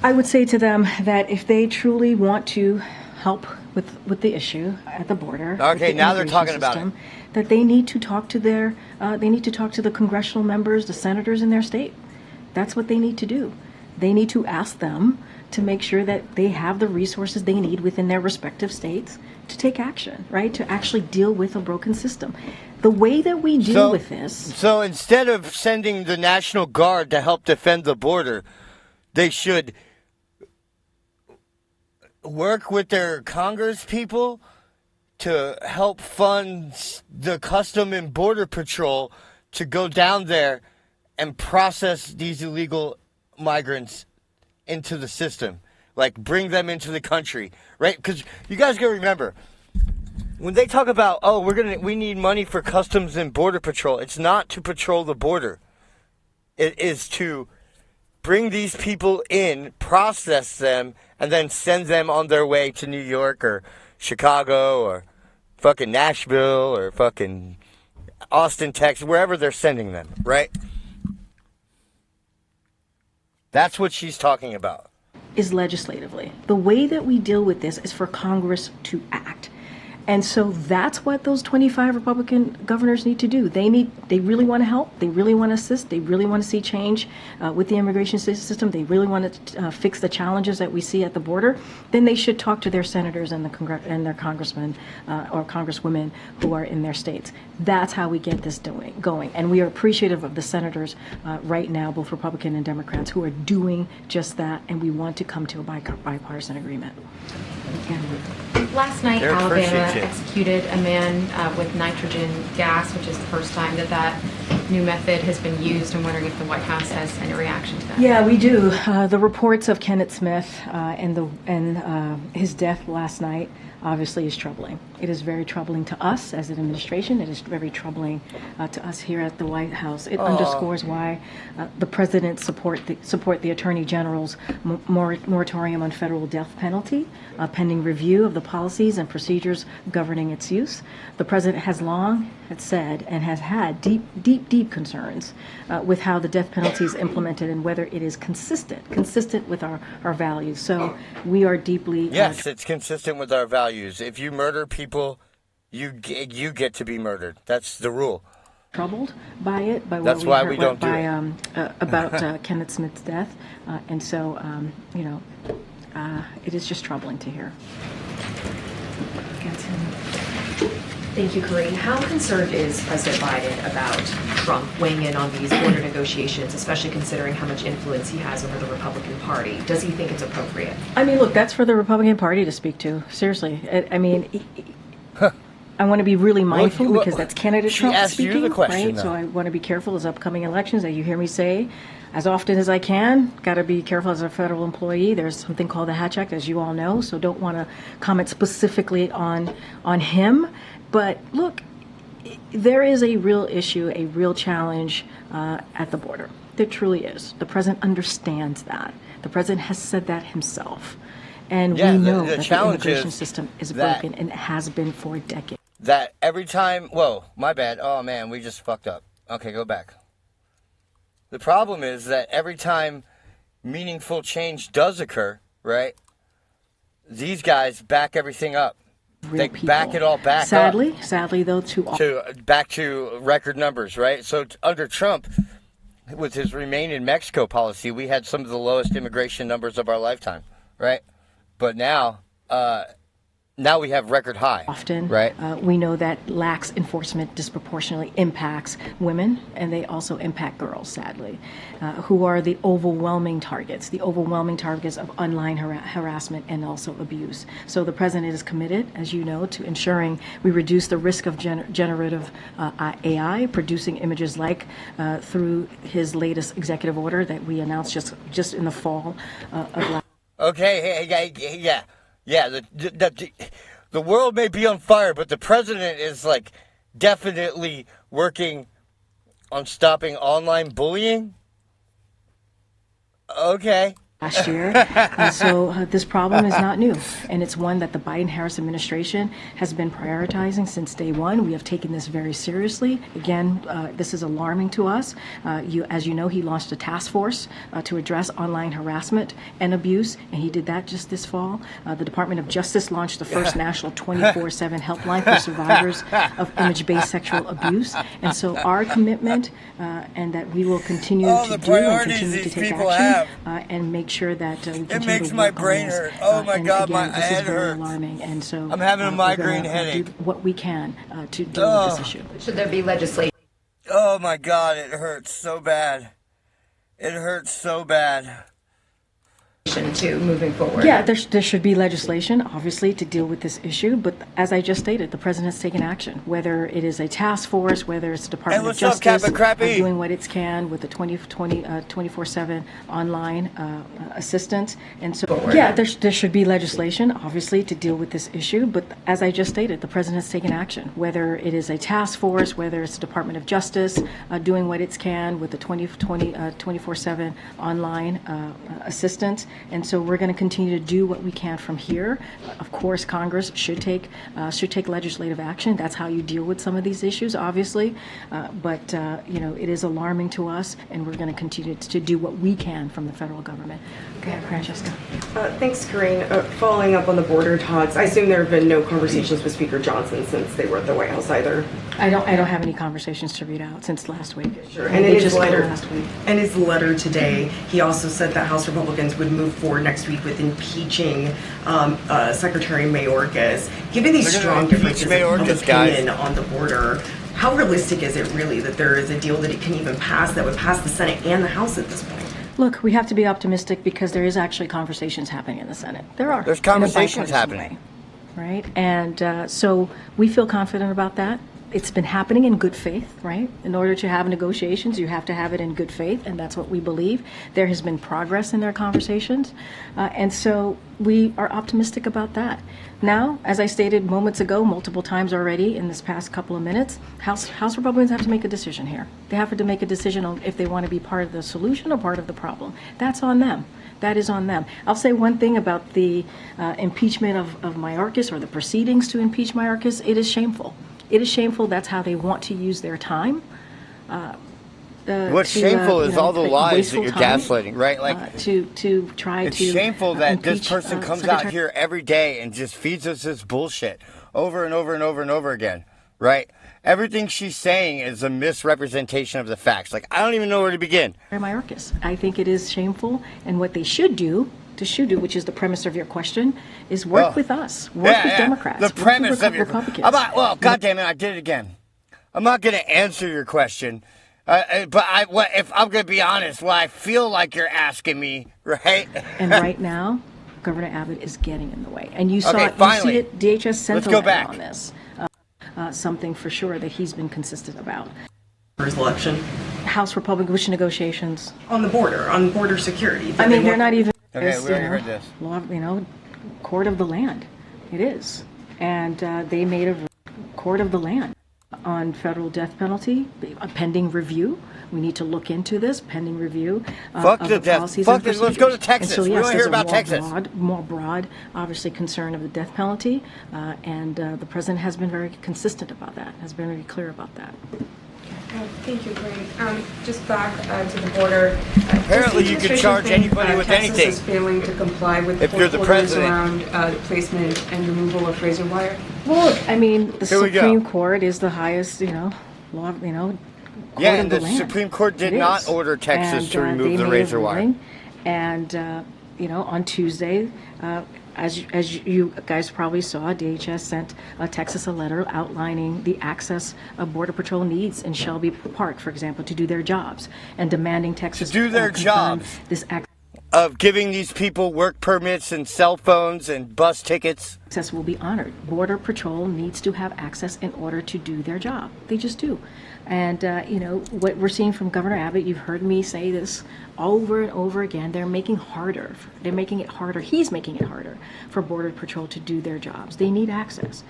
I would say to them that if they truly want to help with the issue at the border. Okay, now they're talking about it. That they need to talk to the congressional members, the senators in their state. That's what they need to do. They need to ask them to make sure that they have the resources they need within their respective states to take action, right? To actually deal with a broken system. The way that we deal with this... So instead of sending the National Guard to help defend the border, they should work with their Congress people to help fund the Custom and Border Patrol to go down there and process these illegal migrants into the system, like bring them into the country, right? Because you guys gotta remember, when they talk about, oh, we need money for Customs and Border Patrol, it's not to patrol the border. It is to bring these people in, process them, and then send them on their way to New York or Chicago or fucking Nashville or fucking Austin, Texas, wherever they're sending them, right? That's what she's talking about. Is legislatively. The way that we deal with this is for Congress to act. And so that's what those 25 Republican governors need to do. They really want to help. They really want to assist. They really want to see change with the immigration system. They really want to fix the challenges that we see at the border. Then they should talk to their senators and their congressmen or congresswomen who are in their states. That's how we get this going. And we are appreciative of the senators right now, both Republican and Democrats, who are doing just that. And we want to come to a bipartisan agreement. Last night, Alabama executed a man with nitrogen gas, which is the first time that new method has been used. I'm wondering if the White House has any reaction to that. Yeah, we do. The reports of Kenneth Smith and his death last night obviously is troubling. It is very troubling to us as an administration. It is very troubling to us here at the White House. It underscores why the president support the Attorney General's moratorium on federal death penalty, pending review of the policies and procedures governing its use. The president has long said and has had deep concerns with how the death penalty is implemented and whether it is consistent with our values. So we are deeply... Yes, it's consistent with our values. If you murder people, you get to be murdered. That's the rule. Troubled by it, by that's why we don't do it. About Kenneth Smith's death, and so it is just troubling to hear. Thank you, Karine. How concerned is President Biden about Trump weighing in on these border negotiations, especially considering how much influence he has over the Republican Party? Does he think it's appropriate? I mean, look, that's for the Republican Party to speak to. Seriously. I mean, I want to be really mindful because that's candidate Trump speaking, right? So I want to be careful as upcoming elections that you hear me say as often as I can. Got to be careful as a federal employee. There's something called the Hatch Act, as you all know, so don't want to comment specifically on him. But look, there is a real issue, a real challenge at the border. There truly is. The president understands that. The president has said that himself. And we know that the immigration system is broken and it has been for decades. That every time, whoa, my bad. Oh man, we just fucked up. Okay, go back. The problem is that every time meaningful change does occur, right, these guys back everything up. They back it all back sadly, up. Sadly, though, back to record numbers, right? So under Trump, with his remain in Mexico policy, we had some of the lowest immigration numbers of our lifetime, right? But now we have record high. Often, right? We know that lax enforcement disproportionately impacts women, and they also impact girls, sadly, who are the overwhelming targets of online harassment and also abuse. So the president is committed, as you know, to ensuring we reduce the risk of generative AI producing images like through his latest executive order that we announced just in the fall of last. Okay, yeah. Yeah, the world may be on fire, but the president is like definitely working on stopping online bullying. Okay. last year. And so this problem is not new, and it's one that the Biden-Harris administration has been prioritizing since day one. We have taken this very seriously. Again, this is alarming to us. As you know, he launched a task force to address online harassment and abuse, and he did that just this fall. The Department of Justice launched the first national 24/7 helpline for survivors of image-based sexual abuse. And so our commitment, and that we will continue to do and continue to take action and make sure that we continue makes to my work brain on this. hurt. Oh my God, again, my this head is very hurts. alarming, and so I'm having a migraine do headache. what we can to deal with this issue. Should there be legislation? Oh my God, it hurts so bad. It hurts so bad. To moving forward? Yeah, there should be legislation, obviously, to deal with this issue. But as I just stated, the president's taken action, whether it is a task force, whether it's the Department of Justice doing what it can with the 24/7 online assistance. And so, yeah, there should be legislation, obviously, to deal with this issue. But as I just stated, the president's taken action, whether it is a task force, whether it's the Department of Justice doing what it can with the 24/7 online assistance. And so we're going to continue to do what we can from here. Of course, Congress should take legislative action. That's how you deal with some of these issues, obviously. But it is alarming to us, and we're going to continue to do what we can from the federal government. Okay, Francesca. Thanks, Karine. Following up on the border talks, I assume there have been no conversations with Speaker Johnson since they were at the White House either. I don't have any conversations to read out since last week. Sure. And in his letter today, he also said that House Republicans would move forward next week with impeaching Secretary Mayorkas. Given these strong differences of opinion on the border, how realistic is it really that there is a deal that it can even pass that would pass the Senate and the House at this point? Look, we have to be optimistic because there is actually conversations happening in the Senate. There are. There's conversations happening. Right? And so we feel confident about that. It's been happening in good faith, right? In order to have negotiations, you have to have it in good faith, and that's what we believe. There has been progress in their conversations, and so we are optimistic about that. Now, as I stated moments ago, multiple times already in this past couple of minutes, House Republicans have to make a decision here. They have to make a decision on if they want to be part of the solution or part of the problem. That's on them. That is on them. I'll say one thing about the impeachment of Mayorkas, or the proceedings to impeach Mayorkas. It is shameful. It is shameful. That's how they want to use their time. What's shameful is all the lies that you're gaslighting, right? Like to try it's to. It's shameful that this person comes out here every day and just feeds us this bullshit over and over and over and over again, right? Everything she's saying is a misrepresentation of the facts. Like, I don't even know where to begin. Mayorkas. I think it is shameful, and what they should do, which is the premise of your question, is work with us, work with Democrats, the premise of your Republicans. God damn it, I did it again. I'm not going to answer your question, but if I'm going to be honest, I feel like you're asking me, right? And right now, Governor Abbott is getting in the way, and you saw it. Finally. You see it. DHS sent a letter on this. Something for sure that he's been consistent about. For his election, House Republican negotiations on border security. I mean, they're not even. Okay, we already heard this. Law, court of the land. It is, and they made a court of the land on federal death penalty, a pending review. We need to look into this pending review. Fuck the death. Fuck this. Let's go to Texas. So, yes, we want to hear about Texas. More broad, obviously, concern of the death penalty, and the president has been very consistent about that. Has been very clear about that. Thank you, Karine. Just back to the border. Apparently, you can charge anybody with Texas anything. Is failing to comply with if you're the president around the placement and removal of razor wire. Well, I mean, the Supreme Court is the highest, law, yeah, and the Supreme Court did not order Texas to remove the razor wire. And on Tuesday, as you guys probably saw, DHS sent Texas a letter outlining the access Border Patrol needs in Shelby Park, for example, to do their jobs, and demanding Texas to do their jobs. This of giving these people work permits and cell phones and bus tickets. Access will be honored. Border Patrol needs to have access in order to do their job. They just do. And, what we're seeing from Governor Abbott, you've heard me say this over and over again, they're making it harder. He's making it harder for Border Patrol to do their jobs. They need access.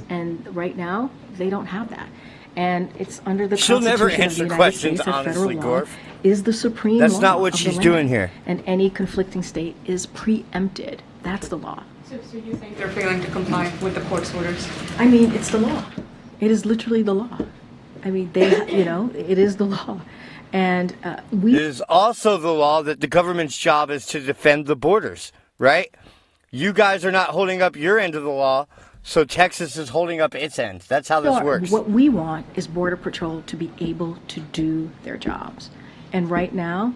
And right now, they don't have that. And it's under the She'll Constitution never of the answer United questions, States that honestly, federal law Gorf. is the supreme That's law not what of she's the land. doing here. And any conflicting state is preempted. That's the law. So you think they're failing to comply with the court's orders? I mean, it's the law. It is literally the law. I mean, it is the law. And It is also the law that the government's job is to defend the borders, right? You guys are not holding up your end of the law, so Texas is holding up its end. That's how this works. What we want is Border Patrol to be able to do their jobs. And right now,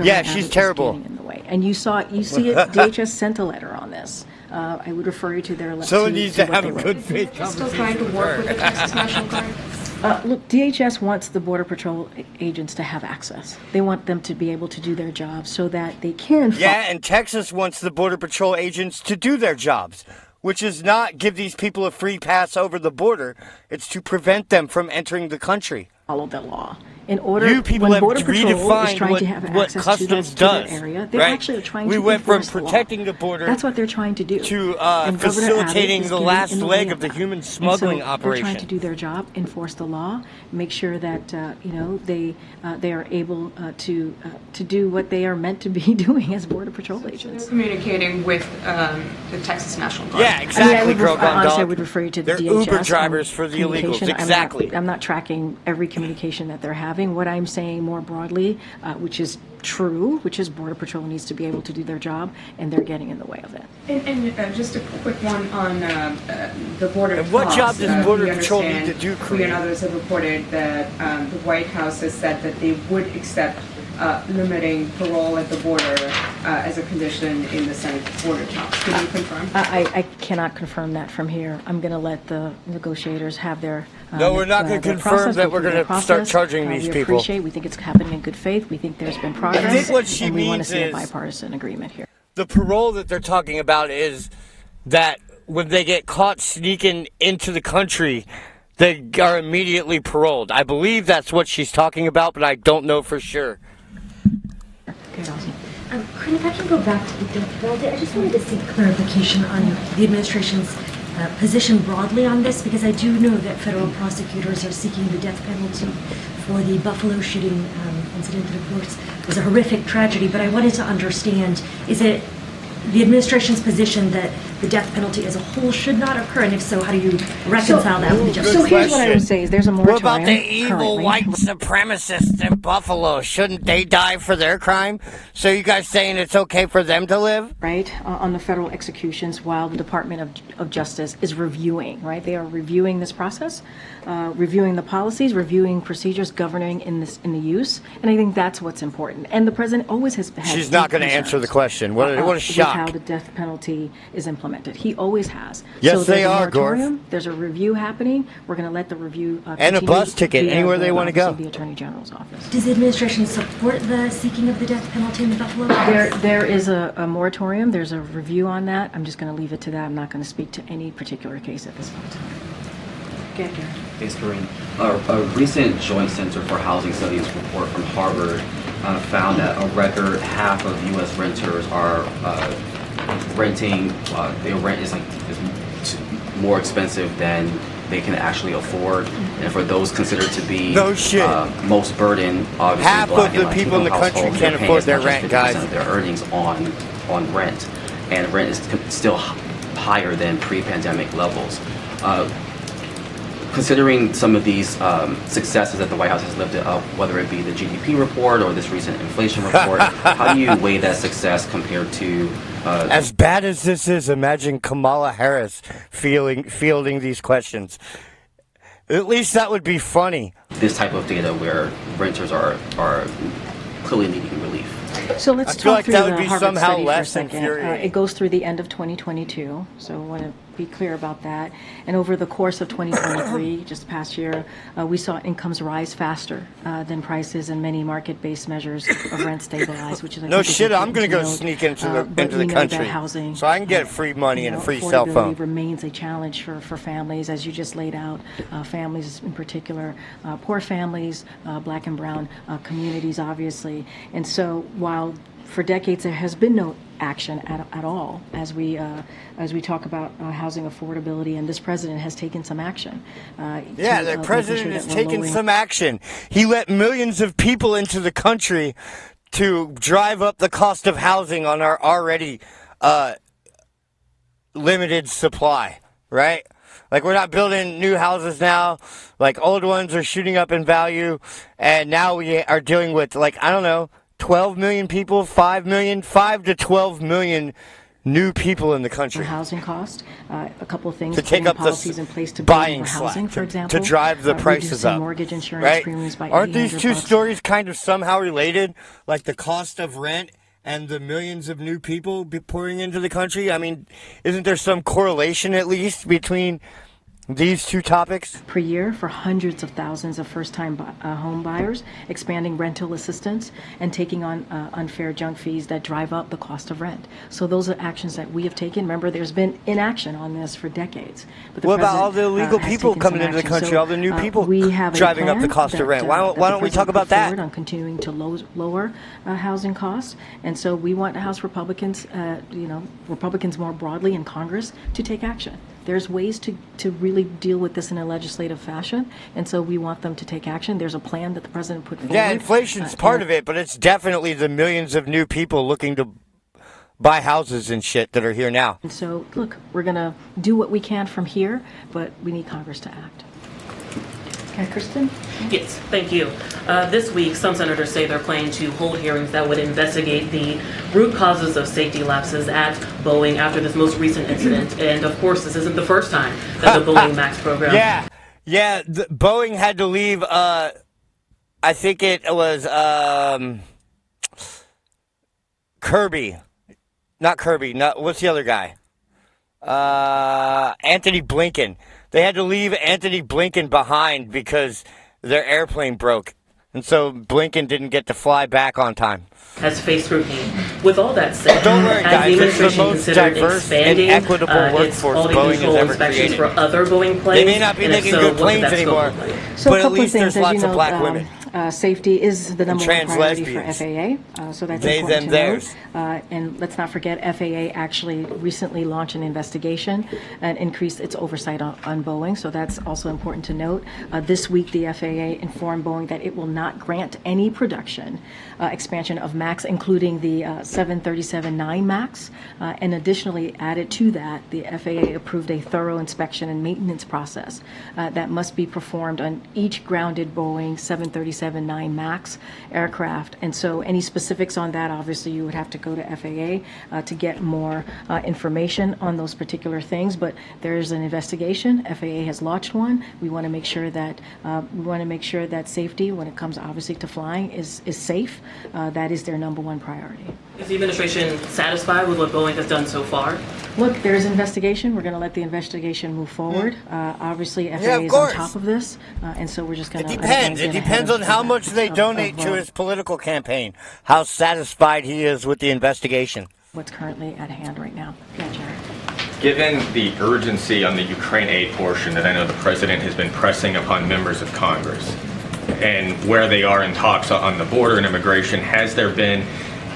Yeah, she's terrible. getting in the way. And you see it, DHS sent a letter on this. I would refer you to their letter. Someone needs to have a good faith Still trying to work with the Texas National Guard? Look, DHS wants the Border Patrol agents to have access. They want them to be able to do their jobs so that they can... Yeah, and Texas wants the Border Patrol agents to do their jobs, which is not give these people a free pass over the border. It's to prevent them from entering the country. Follow the law. In order, You people when have Border Patrol is redefined trying to have what access customs to does. that area, they're right? actually trying we to went from enforce the law. protecting the border. That's what they're trying to do. To And Governor facilitating Abbott is the getting last in the leg way of the that. human And smuggling so operation. They're trying to do their job, enforce the law, make sure that they are able to do what they are meant to be doing as Border Patrol agents. They're communicating with the Texas National Guard. Yeah, exactly, girl gone Honestly, I dog. would refer you to the They're DHS Uber on drivers for the illegals. communication. Exactly. I'm not tracking every communication that they're having. What I'm saying more broadly, which is true, which is Border Patrol needs to be able to do their job, and they're getting in the way of it. And just a quick one on the border. And what job does Border we Patrol need understand, to do, we Karine? and others have reported that the White House has said that they would accept limiting parole at the border as a condition in the Senate border talks. Can you confirm? I cannot confirm that from here. I'm going to let the negotiators have their No, we're not going to their confirm process, that go we're through going their to start process. charging these We people. appreciate. We think it's happening in good faith. We think there's been progress. I think what she and we want to means see a is bipartisan agreement here. the parole that they're talking about is that when they get caught sneaking into the country, they are immediately paroled. I believe that's what she's talking about, but I don't know for sure. Okay, awesome. Karine, if I can go back to the death penalty, I just wanted to seek clarification on the administration's position broadly on this, because I do know that federal prosecutors are seeking the death penalty for the Buffalo shooting incident that, of course, was a horrific tragedy. But I wanted to understand, is it the administration's position that the death penalty as a whole should not occur? And if so, how do you reconcile that with the justice? So here's what I would say is there's a What moratorium about the evil currently. white supremacists in Buffalo? Shouldn't they die for their crime? So you guys saying it's okay for them to live? Right, on the federal executions while the Department of Justice is reviewing, right? They are reviewing this process, reviewing the policies, reviewing procedures governing in the use, and I think that's what's important. And the president always has had She's not going to answer the question. What a with shock. how the death penalty is implemented. He always has. Yes, so they there's a are, Gorf. moratorium, there's a review happening. We're going to let the review And a continue bus ticket via anywhere they want to go. obviously, the Attorney General's office. Does the administration support the seeking of the death penalty in the Buffalo case? There is a moratorium. There's a review on that. I'm just going to leave it to that. I'm not going to speak to any particular case at this point in time. Go ahead, Gary. Thanks, Karine. A recent Joint Center for Housing Studies report from Harvard found that a record half of U.S. renters are renting. Their rent is more expensive than they can actually afford, and for those considered to be most burdened, obviously half Black of and the people in the Latino country households, can't they're paying afford as their much as rent, 50% guys. of their earnings on rent, and rent is still higher than pre-pandemic levels. Considering some of these successes that the White House has lifted up, whether it be the GDP report or this recent inflation report, how do you weigh that success compared to... As bad as this is, imagine Kamala Harris fielding these questions. At least that would be funny. This type of data where renters are clearly needing relief. So let's I feel talk like through that would the be Harvard somehow study for a less second. infuriating. It goes through the end of 2022, so I want to be clear about that. And over the course of 2023, just past year, we saw incomes rise faster than prices, and many market-based measures of rent stabilize, which is No shit, I'm going to go sneak into the country housing, so I can get free money and a free cell phone. affordability remains a challenge for families, as you just laid out, families in particular, poor families, Black and brown communities, obviously. And so while for decades there has been no action at all as we talk about housing affordability. And this president has taken some action. The president has taken some action. He let millions of people into the country to drive up the cost of housing on our already limited supply, right? Like, we're not building new houses now. Like, old ones are shooting up in value. And now we are dealing with, like, I don't know, 12 million people, 5 to 12 million new people in the country. Housing cost, a couple of things. To take up policies in place to buying housing, slack, for example. to drive the prices up. Mortgage insurance right? premiums by Aren't these two $800. stories kind of somehow related? Like the cost of rent and the millions of new people pouring into the country? I mean, isn't there some correlation at least between these two topics? Per year for hundreds of thousands of first-time home buyers, expanding rental assistance, and taking on unfair junk fees that drive up the cost of rent. So those are actions that we have taken. Remember, there's been inaction on this for decades. But what about all the illegal people coming into the country, all the new people driving up the cost of rent? Why don't we talk about that? On continuing to lower housing costs. And so we want House Republicans, Republicans more broadly in Congress, to take action. There's ways to really deal with this in a legislative fashion, and so we want them to take action. There's a plan that the president put forward. Yeah, inflation's part of it, but it's definitely the millions of new people looking to buy houses and shit that are here now. And so, look, we're going to do what we can from here, but we need Congress to act. Okay, Kristen? Yes, thank you. This week, some senators say they're planning to hold hearings that would investigate the root causes of safety lapses at Boeing after this most recent incident. And of course, this isn't the first time that the Boeing MAX program. Boeing had to leave. I think it was Kirby, not Kirby. What's the other guy? Anthony Blinken. They had to leave Anthony Blinken behind because their airplane broke. And so Blinken didn't get to fly back on time. Has faced scrutiny. With all that said, don't worry, guys, the it's the most diverse and equitable workforce Boeing has ever created. For other Boeing planes, they may not be making good planes anymore, but at least there's lots of black women. Safety is the number one priority for lesbians. FAA, so that's They, important them, to theirs. note. And let's not forget, FAA actually recently launched an investigation and increased its oversight on Boeing, so that's also important to note. This week, the FAA informed Boeing that it will not grant any production expansion of MAX, including the 737-9 MAX, and additionally added to that, the FAA approved a thorough inspection and maintenance process that must be performed on each grounded Boeing 737-9 MAX aircraft. And so any specifics on that, obviously you would have to go to FAA to get more information on those particular things, but there's an investigation. FAA has launched one. We want to make sure that safety, when it comes obviously to flying, is safe. That is their number one priority. Is the administration satisfied with what Boeing has done so far? Look, there's investigation. We're going to let the investigation move forward. Obviously, FAA is on top of this, and so we're just going to... It depends on how much they donate to his political campaign, how satisfied he is with the investigation. What's currently at hand right now. Yeah, Jared. Given the urgency on the Ukraine aid portion that I know the president has been pressing upon members of Congress, and where they are in talks on the border and immigration, has there been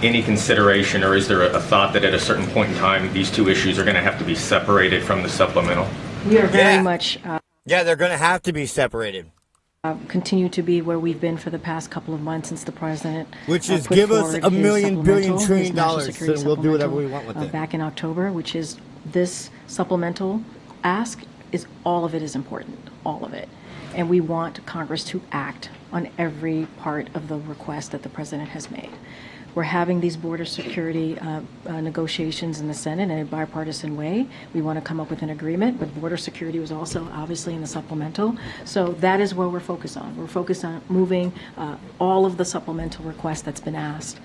any consideration, or is there a thought that at a certain point in time these two issues are going to have to be separated from the supplemental? We are very much... they're going to have to be separated. Continue to be where we've been for the past couple of months since the president which is give us $1 million, billion, $1 trillion, and we'll do whatever we want with it. Back in October, which is this supplemental ask, is all of it is important, all of it. And we want Congress to act on every part of the request that the president has made. We're having these border security negotiations in the Senate in a bipartisan way. We want to come up with an agreement, but border security was also obviously in the supplemental. So that is where we're focused on. We're focused on moving all of the supplemental requests that's been asked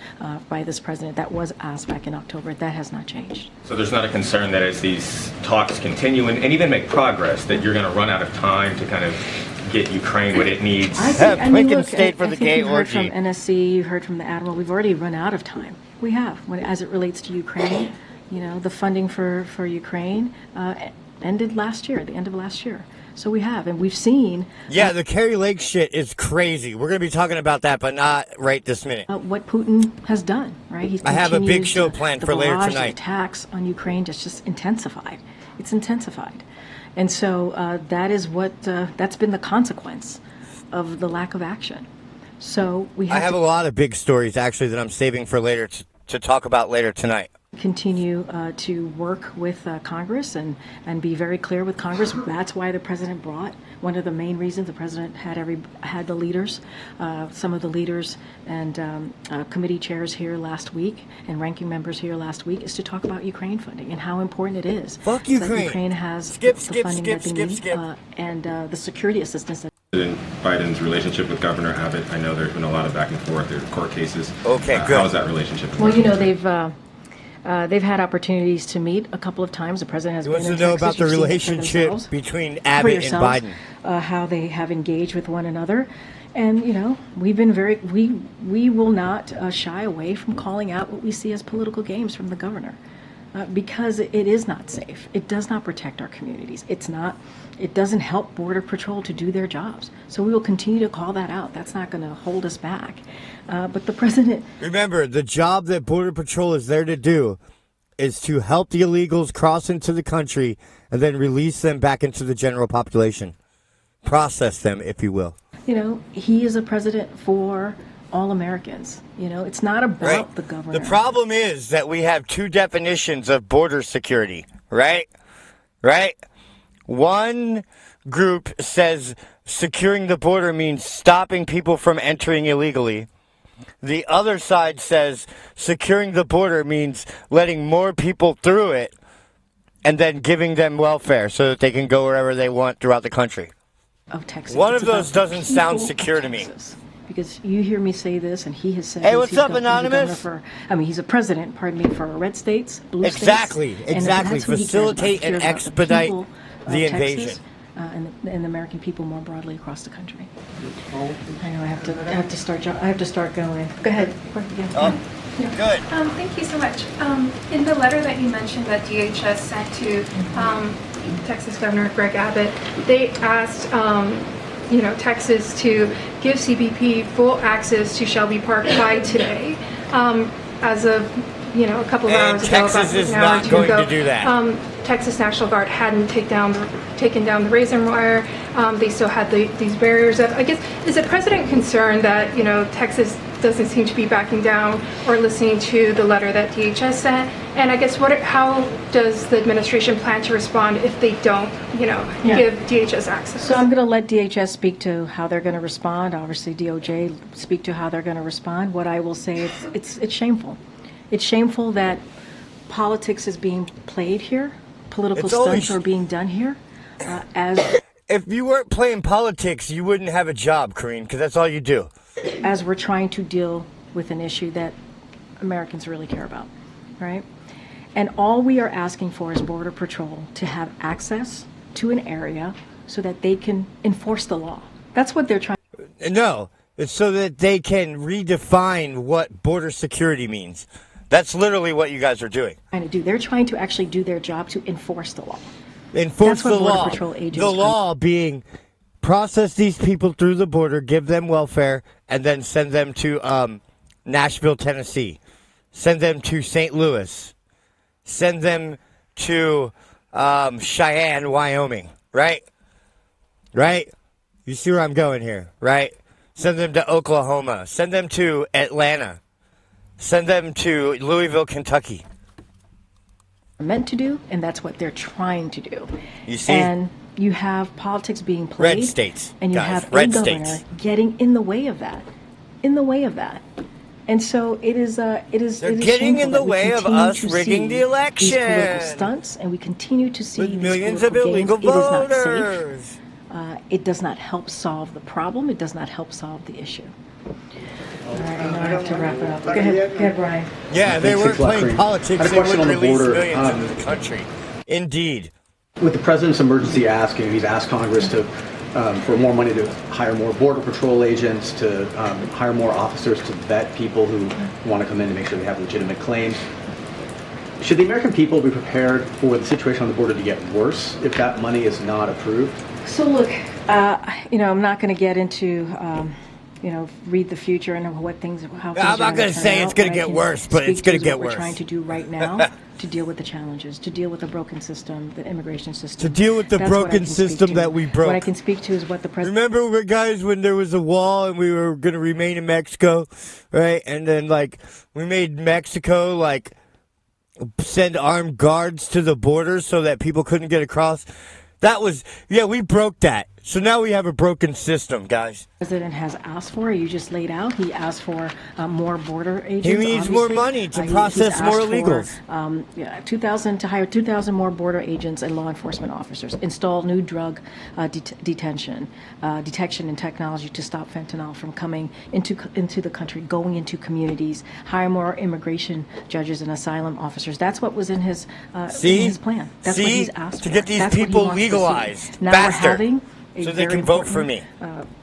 by this president, that was asked back in October. That has not changed. So there's not a concern that as these talks continue and even make progress, that you're going to run out of time to kind of get Ukraine what it needs? Lincoln State for the gay orgy. You've heard from NSC, you've heard from the Admiral. We've already run out of time. We have, as it relates to Ukraine, the funding for Ukraine. ended last year, at the end of last year. So we have, and we've seen. Yeah, the Kerry Lake shit is crazy. We're going to be talking about that, but not right this minute. What Putin has done, right? I have a big show planned for later tonight. The attacks on Ukraine just intensified. It's intensified. And so that is what, that's been the consequence of the lack of action. So we have I have a lot of big stories, actually, that I'm saving for later to talk about later tonight. Continue to work with Congress and be very clear with Congress. That's why the president brought, one of the main reasons the president had the leaders, some of the leaders and committee chairs here last week and ranking members here last week, is to talk about Ukraine funding and how important it is. Fuck Ukraine. That Ukraine has the funding that they need and the security assistance that President Biden's relationship with Governor Abbott. I know there's been a lot of back and forth. There are court cases. Okay, good. How is that relationship? Well, you know, they've had opportunities to meet a couple of times. The president has been in Texas. Wants to know about the relationship between Abbott and Biden. How they have engaged with one another. And, you know, we've been we will not shy away from calling out what we see as political games from the governor. Because it is not safe. It does not protect our communities. It doesn't help Border Patrol to do their jobs. So we will continue to call that out. That's not going to hold us back. But the president... Remember, the job that Border Patrol is there to do is to help the illegals cross into the country and then release them back into the general population. Process them, if you will. You know, he is a president for all Americans. You know, it's not about the governor. The problem is that we have two definitions of border security, right? Right? One group says securing the border means stopping people from entering illegally. The other side says securing the border means letting more people through it and then giving them welfare so that they can go wherever they want throughout the country. Of Texas. One of those doesn't sound secure to me. Because you hear me say this, and he has said. Hey, what's up, Anonymous? He's a president, pardon me, for red states, blue states. Exactly. Facilitate and expedite the invasion. And the American people more broadly across the country. I know I have to start going. Go ahead. Good. Thank you so much. In the letter that you mentioned that DHS sent to Texas Governor Greg Abbott, they asked Texas to give CBP full access to Shelby Park by today. As of a couple of hours ago, Texas is not going to do that. Texas National Guard hadn't taken down the razor wire. They still had these barriers up. I guess, is the president concerned that Texas doesn't seem to be backing down or listening to the letter that DHS sent? And I guess how does the administration plan to respond if they don't, give DHS access? So I'm going to let DHS speak to how they're going to respond. Obviously, DOJ speak to how they're going to respond. What I will say, it's shameful. It's shameful that politics is being played here. Political stunts are being done here. If you weren't playing politics, you wouldn't have a job, Karine, because that's all you do. As we're trying to deal with an issue that Americans really care about, right? And all we are asking for is Border Patrol to have access to an area so that they can enforce the law. That's what they're trying. No, it's so that they can redefine what border security means. That's literally what you guys are doing. They're trying to actually do their job to enforce the law. Enforce the law. Border Patrol agents the law being process these people through the border, give them welfare, and then send them to Nashville, Tennessee. Send them to St. Louis. Send them to Cheyenne, Wyoming. Right? Right? You see where I'm going here, right? Send them to Oklahoma. Send them to Atlanta. Send them to Louisville, Kentucky. Meant to do, and that's what they're trying to do. You see? And you have politics being played. Red states. And you guys, have red a governor states. getting in the way of that. In the way of that. And so it is. They're getting in the way of us rigging the election. These political stunts, and we continue to see with these millions of illegal games. voters. It is not safe. It does not help solve the problem. It does not help solve the issue. All right, I know I have to wrap it up. Go ahead, Brian. Yeah, they weren't playing politics. They would release border. millions into the country. Indeed. With the president's emergency asking, he's asked Congress to for more money to hire more Border Patrol agents, to hire more officers to vet people who want to come in to make sure they have legitimate claims. Should the American people be prepared for the situation on the border to get worse if that money is not approved? So look, I'm not going to get into, read the future and how things I'm not going to say it's going to get worse, but it's going to get worse. What we're trying to do right now to deal with the challenges, to deal with the broken system, the immigration system. To deal with the broken system that we broke. What I can speak to is what the president... Remember, guys, when there was a wall and we were going to remain in Mexico, right? And then, we made Mexico, send armed guards to the border so that people couldn't get across. We broke that. So now we have a broken system, guys. The president has asked for, you just laid out, he asked for more border agents. He needs more money to process more illegals. To hire 2,000 more border agents and law enforcement officers, install new drug detection and technology to stop fentanyl from coming into the country, going into communities, hire more immigration judges and asylum officers. That's what was in his plan. That's what he's asked for. To get these people legalized now faster. We're having so they can vote for me.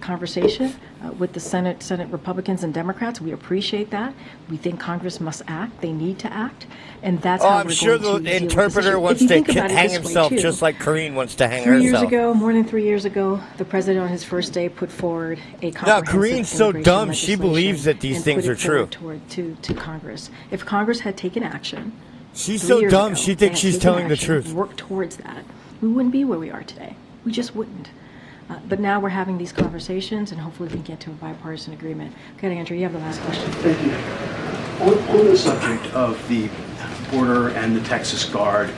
Conversation with the Senate Republicans and Democrats. We appreciate that. We think Congress must act. They need to act, and that's how I'm sure the interpreter wants to hang himself just like Karine wants to hang herself. More than 3 years ago, the president on his first day put forward a comprehensive Karine's so dumb. She believes that these things are true. To Congress, if Congress had taken action, she's so dumb. She thinks she's telling the truth. Work towards that. We wouldn't be where we are today. We just wouldn't. But now we're having these conversations, and hopefully we can get to a bipartisan agreement. Okay, Andrew, you have the last question. Thank you. On the subject of the border and the Texas Guard,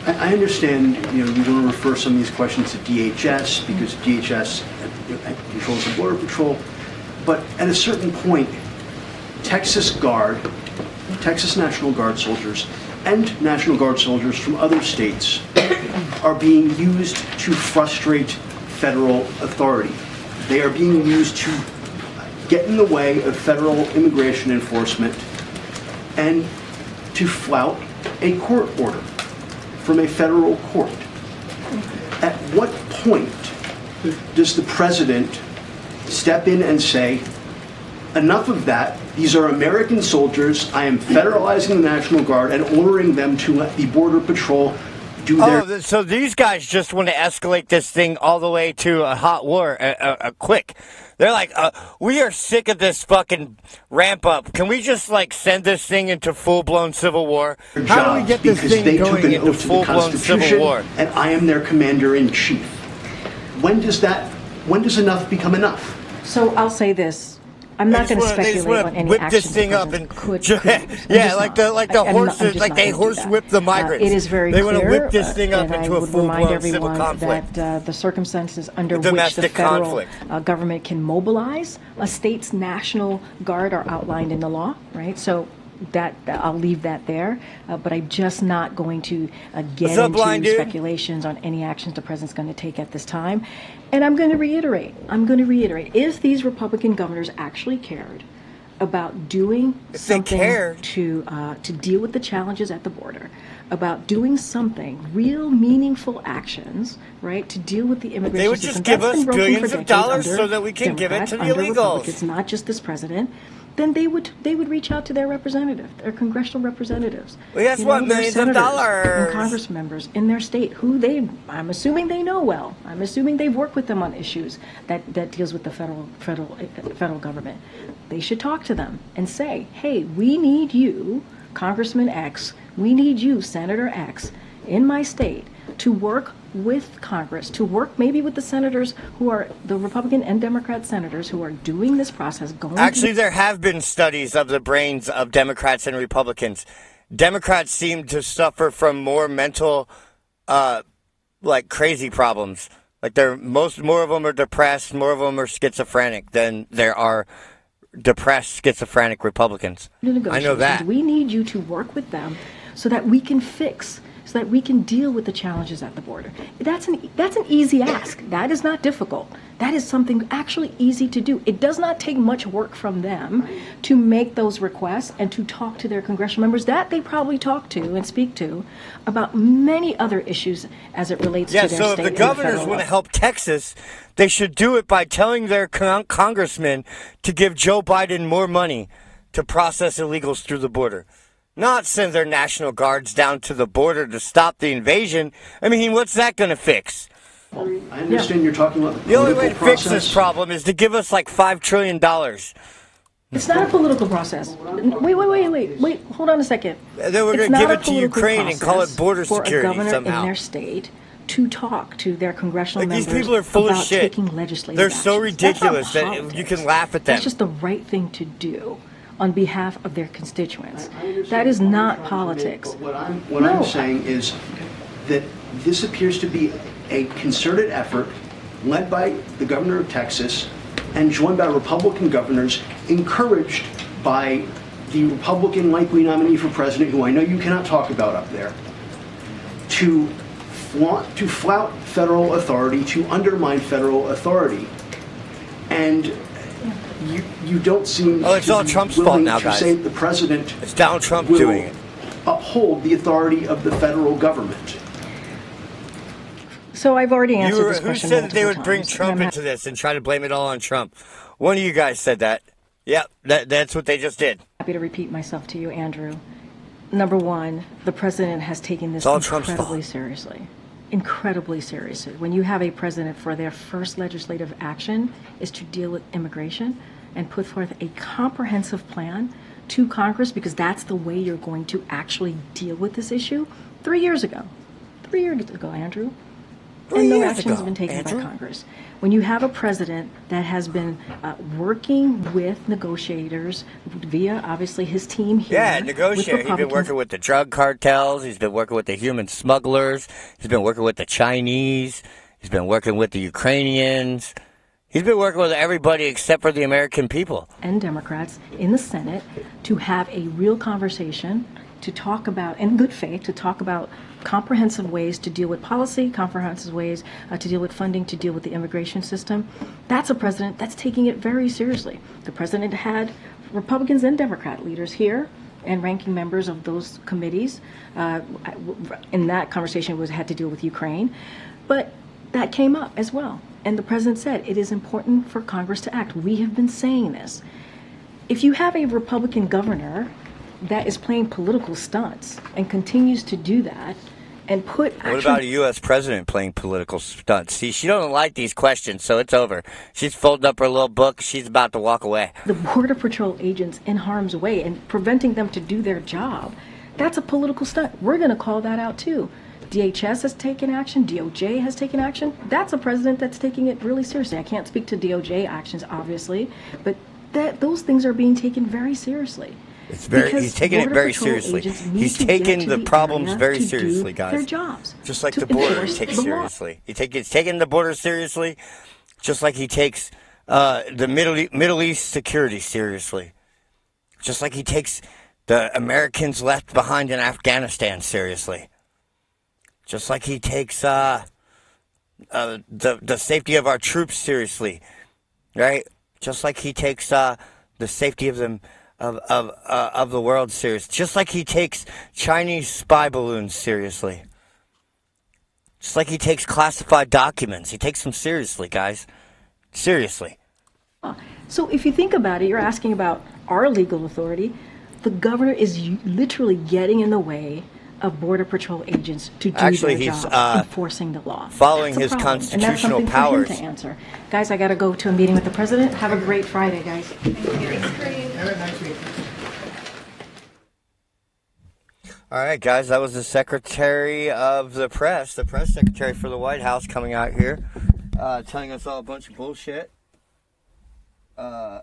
I understand you want to refer some of these questions to DHS because DHS controls the Border Patrol, but at a certain point, Texas National Guard soldiers and National Guard soldiers from other states are being used to frustrate federal authority. They are being used to get in the way of federal immigration enforcement and to flout a court order from a federal court. At what point does the president step in and say, enough of that, these are American soldiers, I am federalizing the National Guard and ordering them to let the Border Patrol do their... So these guys just want to escalate this thing all the way to a hot war, quick. They're like, we are sick of this fucking ramp up. Can we just send this thing into full-blown civil war? How do we get this thing going into full-blown civil war? And I am their commander-in-chief. When does enough become enough? So I'll say this. I'm not going to speculate on any whip action this thing up and they horse whip the migrants. It is very they clear. want to whip this thing up into a full-blown civil conflict. That the circumstances under which the federal government can mobilize a state's National Guard are outlined in the law, right? So that I'll leave that there, but I'm just not going to get into speculations on any actions the president's going to take at this time. And I'm going to reiterate, if these Republican governors actually cared about doing something to deal with the challenges at the border, about doing something, real meaningful actions, right, to deal with the immigration they would system. Just give us billions of dollars so that we can give it to the illegals. It's not just this president. Then they would reach out to their representative, their congressional representatives. Well, guess what? Millions of dollars. And Congress members in their state, I'm assuming they know well. I'm assuming they've worked with them on issues that deals with the federal government. They should talk to them and say, hey, we need you, Congressman X, we need you, Senator X, in my state to work with Congress, to work maybe with the senators who are the Republican and Democrat senators who are doing this process. Actually, there have been studies of the brains of Democrats and Republicans. Democrats seem to suffer from more mental, crazy problems. More of them are depressed, more of them are schizophrenic than there are depressed, schizophrenic Republicans. I know that. We need you to work with them so that we can fix. So that we can deal with the challenges at the border. That's an easy ask. That is not difficult. That is something actually easy to do. It does not take much work from them to make those requests and to talk to their congressional members that they probably talk to and speak to about many other issues as it relates to their state. Yeah, so if the governors want to help Texas, they should do it by telling their congressmen to give Joe Biden more money to process illegals through the border. Not send their National Guards down to the border to stop the invasion. I mean, what's that going to fix? I understand you're talking about the only way to fix this problem is to give us like $5 trillion. It's not a political process. Wait. Hold on a second. Then we're going to give it to Ukraine and call it border security for a governor somehow. in their state to talk to their congressional members these people are full about of shit. taking legislative They're so actions. ridiculous That's not that politics. you can laugh at them. That's just the right thing to do on behalf of their constituents. That is not politics. What I'm saying is that this appears to be a concerted effort led by the governor of Texas and joined by Republican governors, encouraged by the Republican likely nominee for president, who I know you cannot talk about up there, to flout federal authority, to undermine federal authority. And you don't seem it's all Trump's fault now, guys. say the president it's Donald Trump doing it. Uphold the authority of the federal government. So I've already answered this Who question said that they would multiple bring times, Trump and I'm into this and try to blame it all on Trump? One of you guys said that. Yep, that's what they just did. happy to repeat myself to you, Andrew. Number one, the president has taken this It's all Trump's incredibly fault. seriously. Incredibly seriously. When you have a president for their first legislative action is to deal with immigration and put forth a comprehensive plan to Congress, because that's the way you're going to actually deal with this issue. 3 years ago, Andrew, and no action has been taken by Congress. When you have a president that has been working with negotiators via, obviously, his team here. Yeah, negotiate. He's been working with the drug cartels. He's been working with the human smugglers. He's been working with the Chinese. He's been working with the Ukrainians. He's been working with everybody except for the American people. And Democrats in the Senate to have a real conversation, to talk about, in good faith, to talk about comprehensive ways to deal with policy, comprehensive ways to deal with funding, to deal with the immigration system. That's a president that's taking it very seriously. The president had Republicans and Democrat leaders here and ranking members of those committees. In that conversation, had to deal with Ukraine. But that came up as well. And the president said it is important for Congress to act. We have been saying this. If you have a Republican governor that is playing political stunts and continues to do that and put What about a U.S. president playing political stunts? See, she doesn't like these questions, so it's over. She's folding up her little book. She's about to walk away. The Border Patrol agents in harm's way and preventing them to do their job, that's a political stunt. We're going to call that out too. DHS has taken action. DOJ has taken action. That's a president that's taking it really seriously. I can't speak to DOJ actions, obviously, but those things are being taken very seriously. He's taking it very seriously. He's taking the problems very seriously, guys. Their jobs. Just like the border he takes seriously. He's taking the border seriously, just like he takes the Middle East security seriously. Just like he takes the Americans left behind in Afghanistan seriously. Just like he takes the safety of our troops seriously, right? Just like he takes the safety of them. Of the world serious, just like he takes Chinese spy balloons seriously, just like he takes classified documents. He takes them seriously, guys. Seriously. So if you think about it, you're asking about our legal authority. The governor is literally getting in the way of Border Patrol agents to do their job, enforcing the law. Following his constitutional powers. For him to answer. Guys, I got to go to a meeting with the president. Have a great Friday, guys. Thank you. Have a nice week. All right, guys, that was the Secretary of the Press Secretary for the White House coming out here, telling us all a bunch of bullshit. Yeah,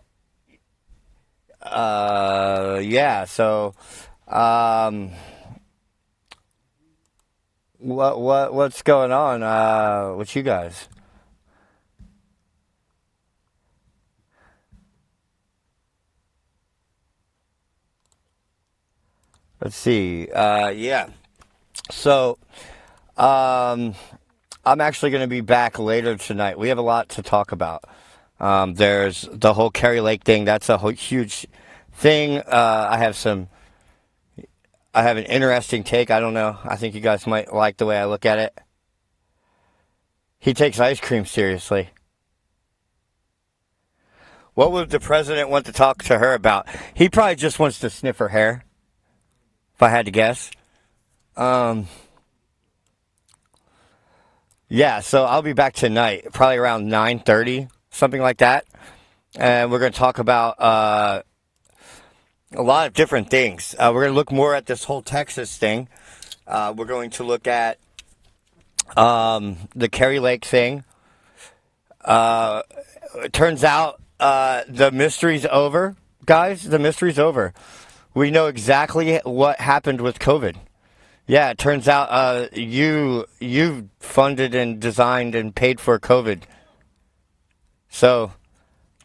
so, what's going on, with you guys? Let's see. Yeah. So, I'm actually going to be back later tonight. We have a lot to talk about. There's the whole Kerry Lake thing. That's a huge thing. I have an interesting take. I don't know. I think you guys might like the way I look at it. He takes ice cream seriously. What would the president want to talk to her about? He probably just wants to sniff her hair. if I had to guess. Yeah, so I'll be back tonight, probably around 9:30, something like that. And we're going to talk about a lot of different things. We're going to look more at this whole Texas thing. We're going to look at the Kerry Lake thing. It turns out the mystery's over. Guys, the mystery's over. We know exactly what happened with COVID. Yeah, it turns out you funded and designed and paid for COVID. So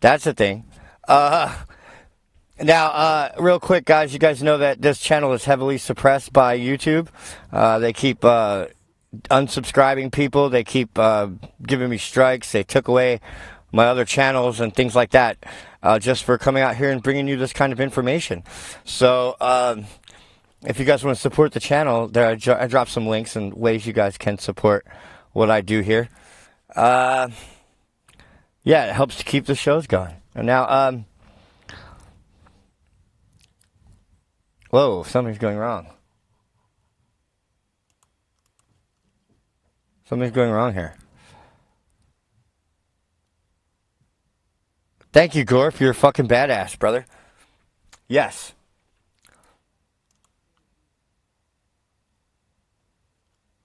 that's the thing. Now, real quick, guys, you guys know that this channel is heavily suppressed by YouTube. They keep unsubscribing people. They keep giving me strikes. They took away my other channels and things like that just for coming out here and bringing you this kind of information. So if you guys want to support the channel, there I dropped some links and ways you guys can support what I do here. Yeah, it helps to keep the shows going. And now, whoa, something's going wrong. Something's going wrong here. Thank you, Gorf. You're a fucking badass, brother. Yes.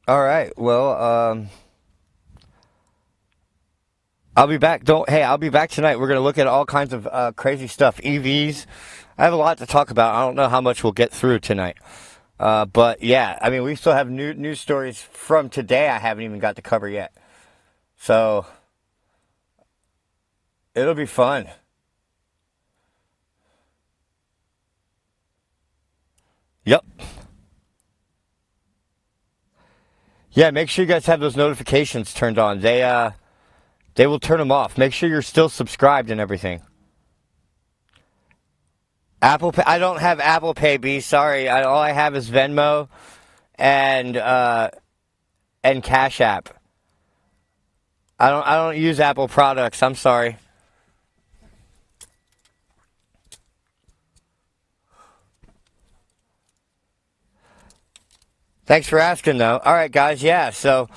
All right. Well, I'll be back. I'll be back tonight. We're going to look at all kinds of crazy stuff. EVs. I have a lot to talk about. I don't know how much we'll get through tonight. But yeah, I mean, we still have news stories from today I haven't even got to cover yet. So it'll be fun. Yep. Yeah, make sure you guys have those notifications turned on. They will turn them off. Make sure you're still subscribed and everything. Apple Pay. I don't have Apple Pay, B. Sorry. All I have is Venmo and Cash App. I don't use Apple products. I'm sorry. Thanks for asking, though. All right, guys. Yeah, so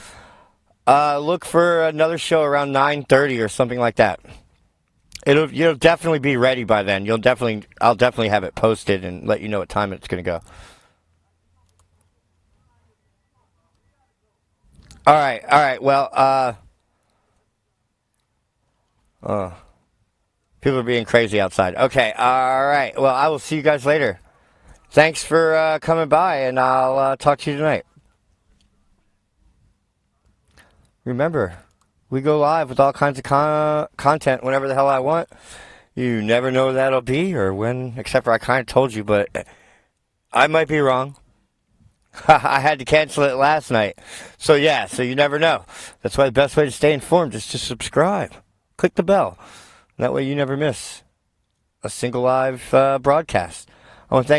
look for another show around 9:30 or something like that. You'll definitely be ready by then. I'll definitely have it posted and let you know what time it's going to go. All right. Well, people are being crazy outside. Okay. All right. Well, I will see you guys later. Thanks for coming by, and I'll talk to you tonight. Remember, we go live with all kinds of content whenever the hell I want. You never know when that'll be or when, except for I kind of told you, but I might be wrong. I had to cancel it last night. So yeah, so you never know. That's why the best way to stay informed is to subscribe. Click the bell. That way you never miss a single live broadcast. I want to thank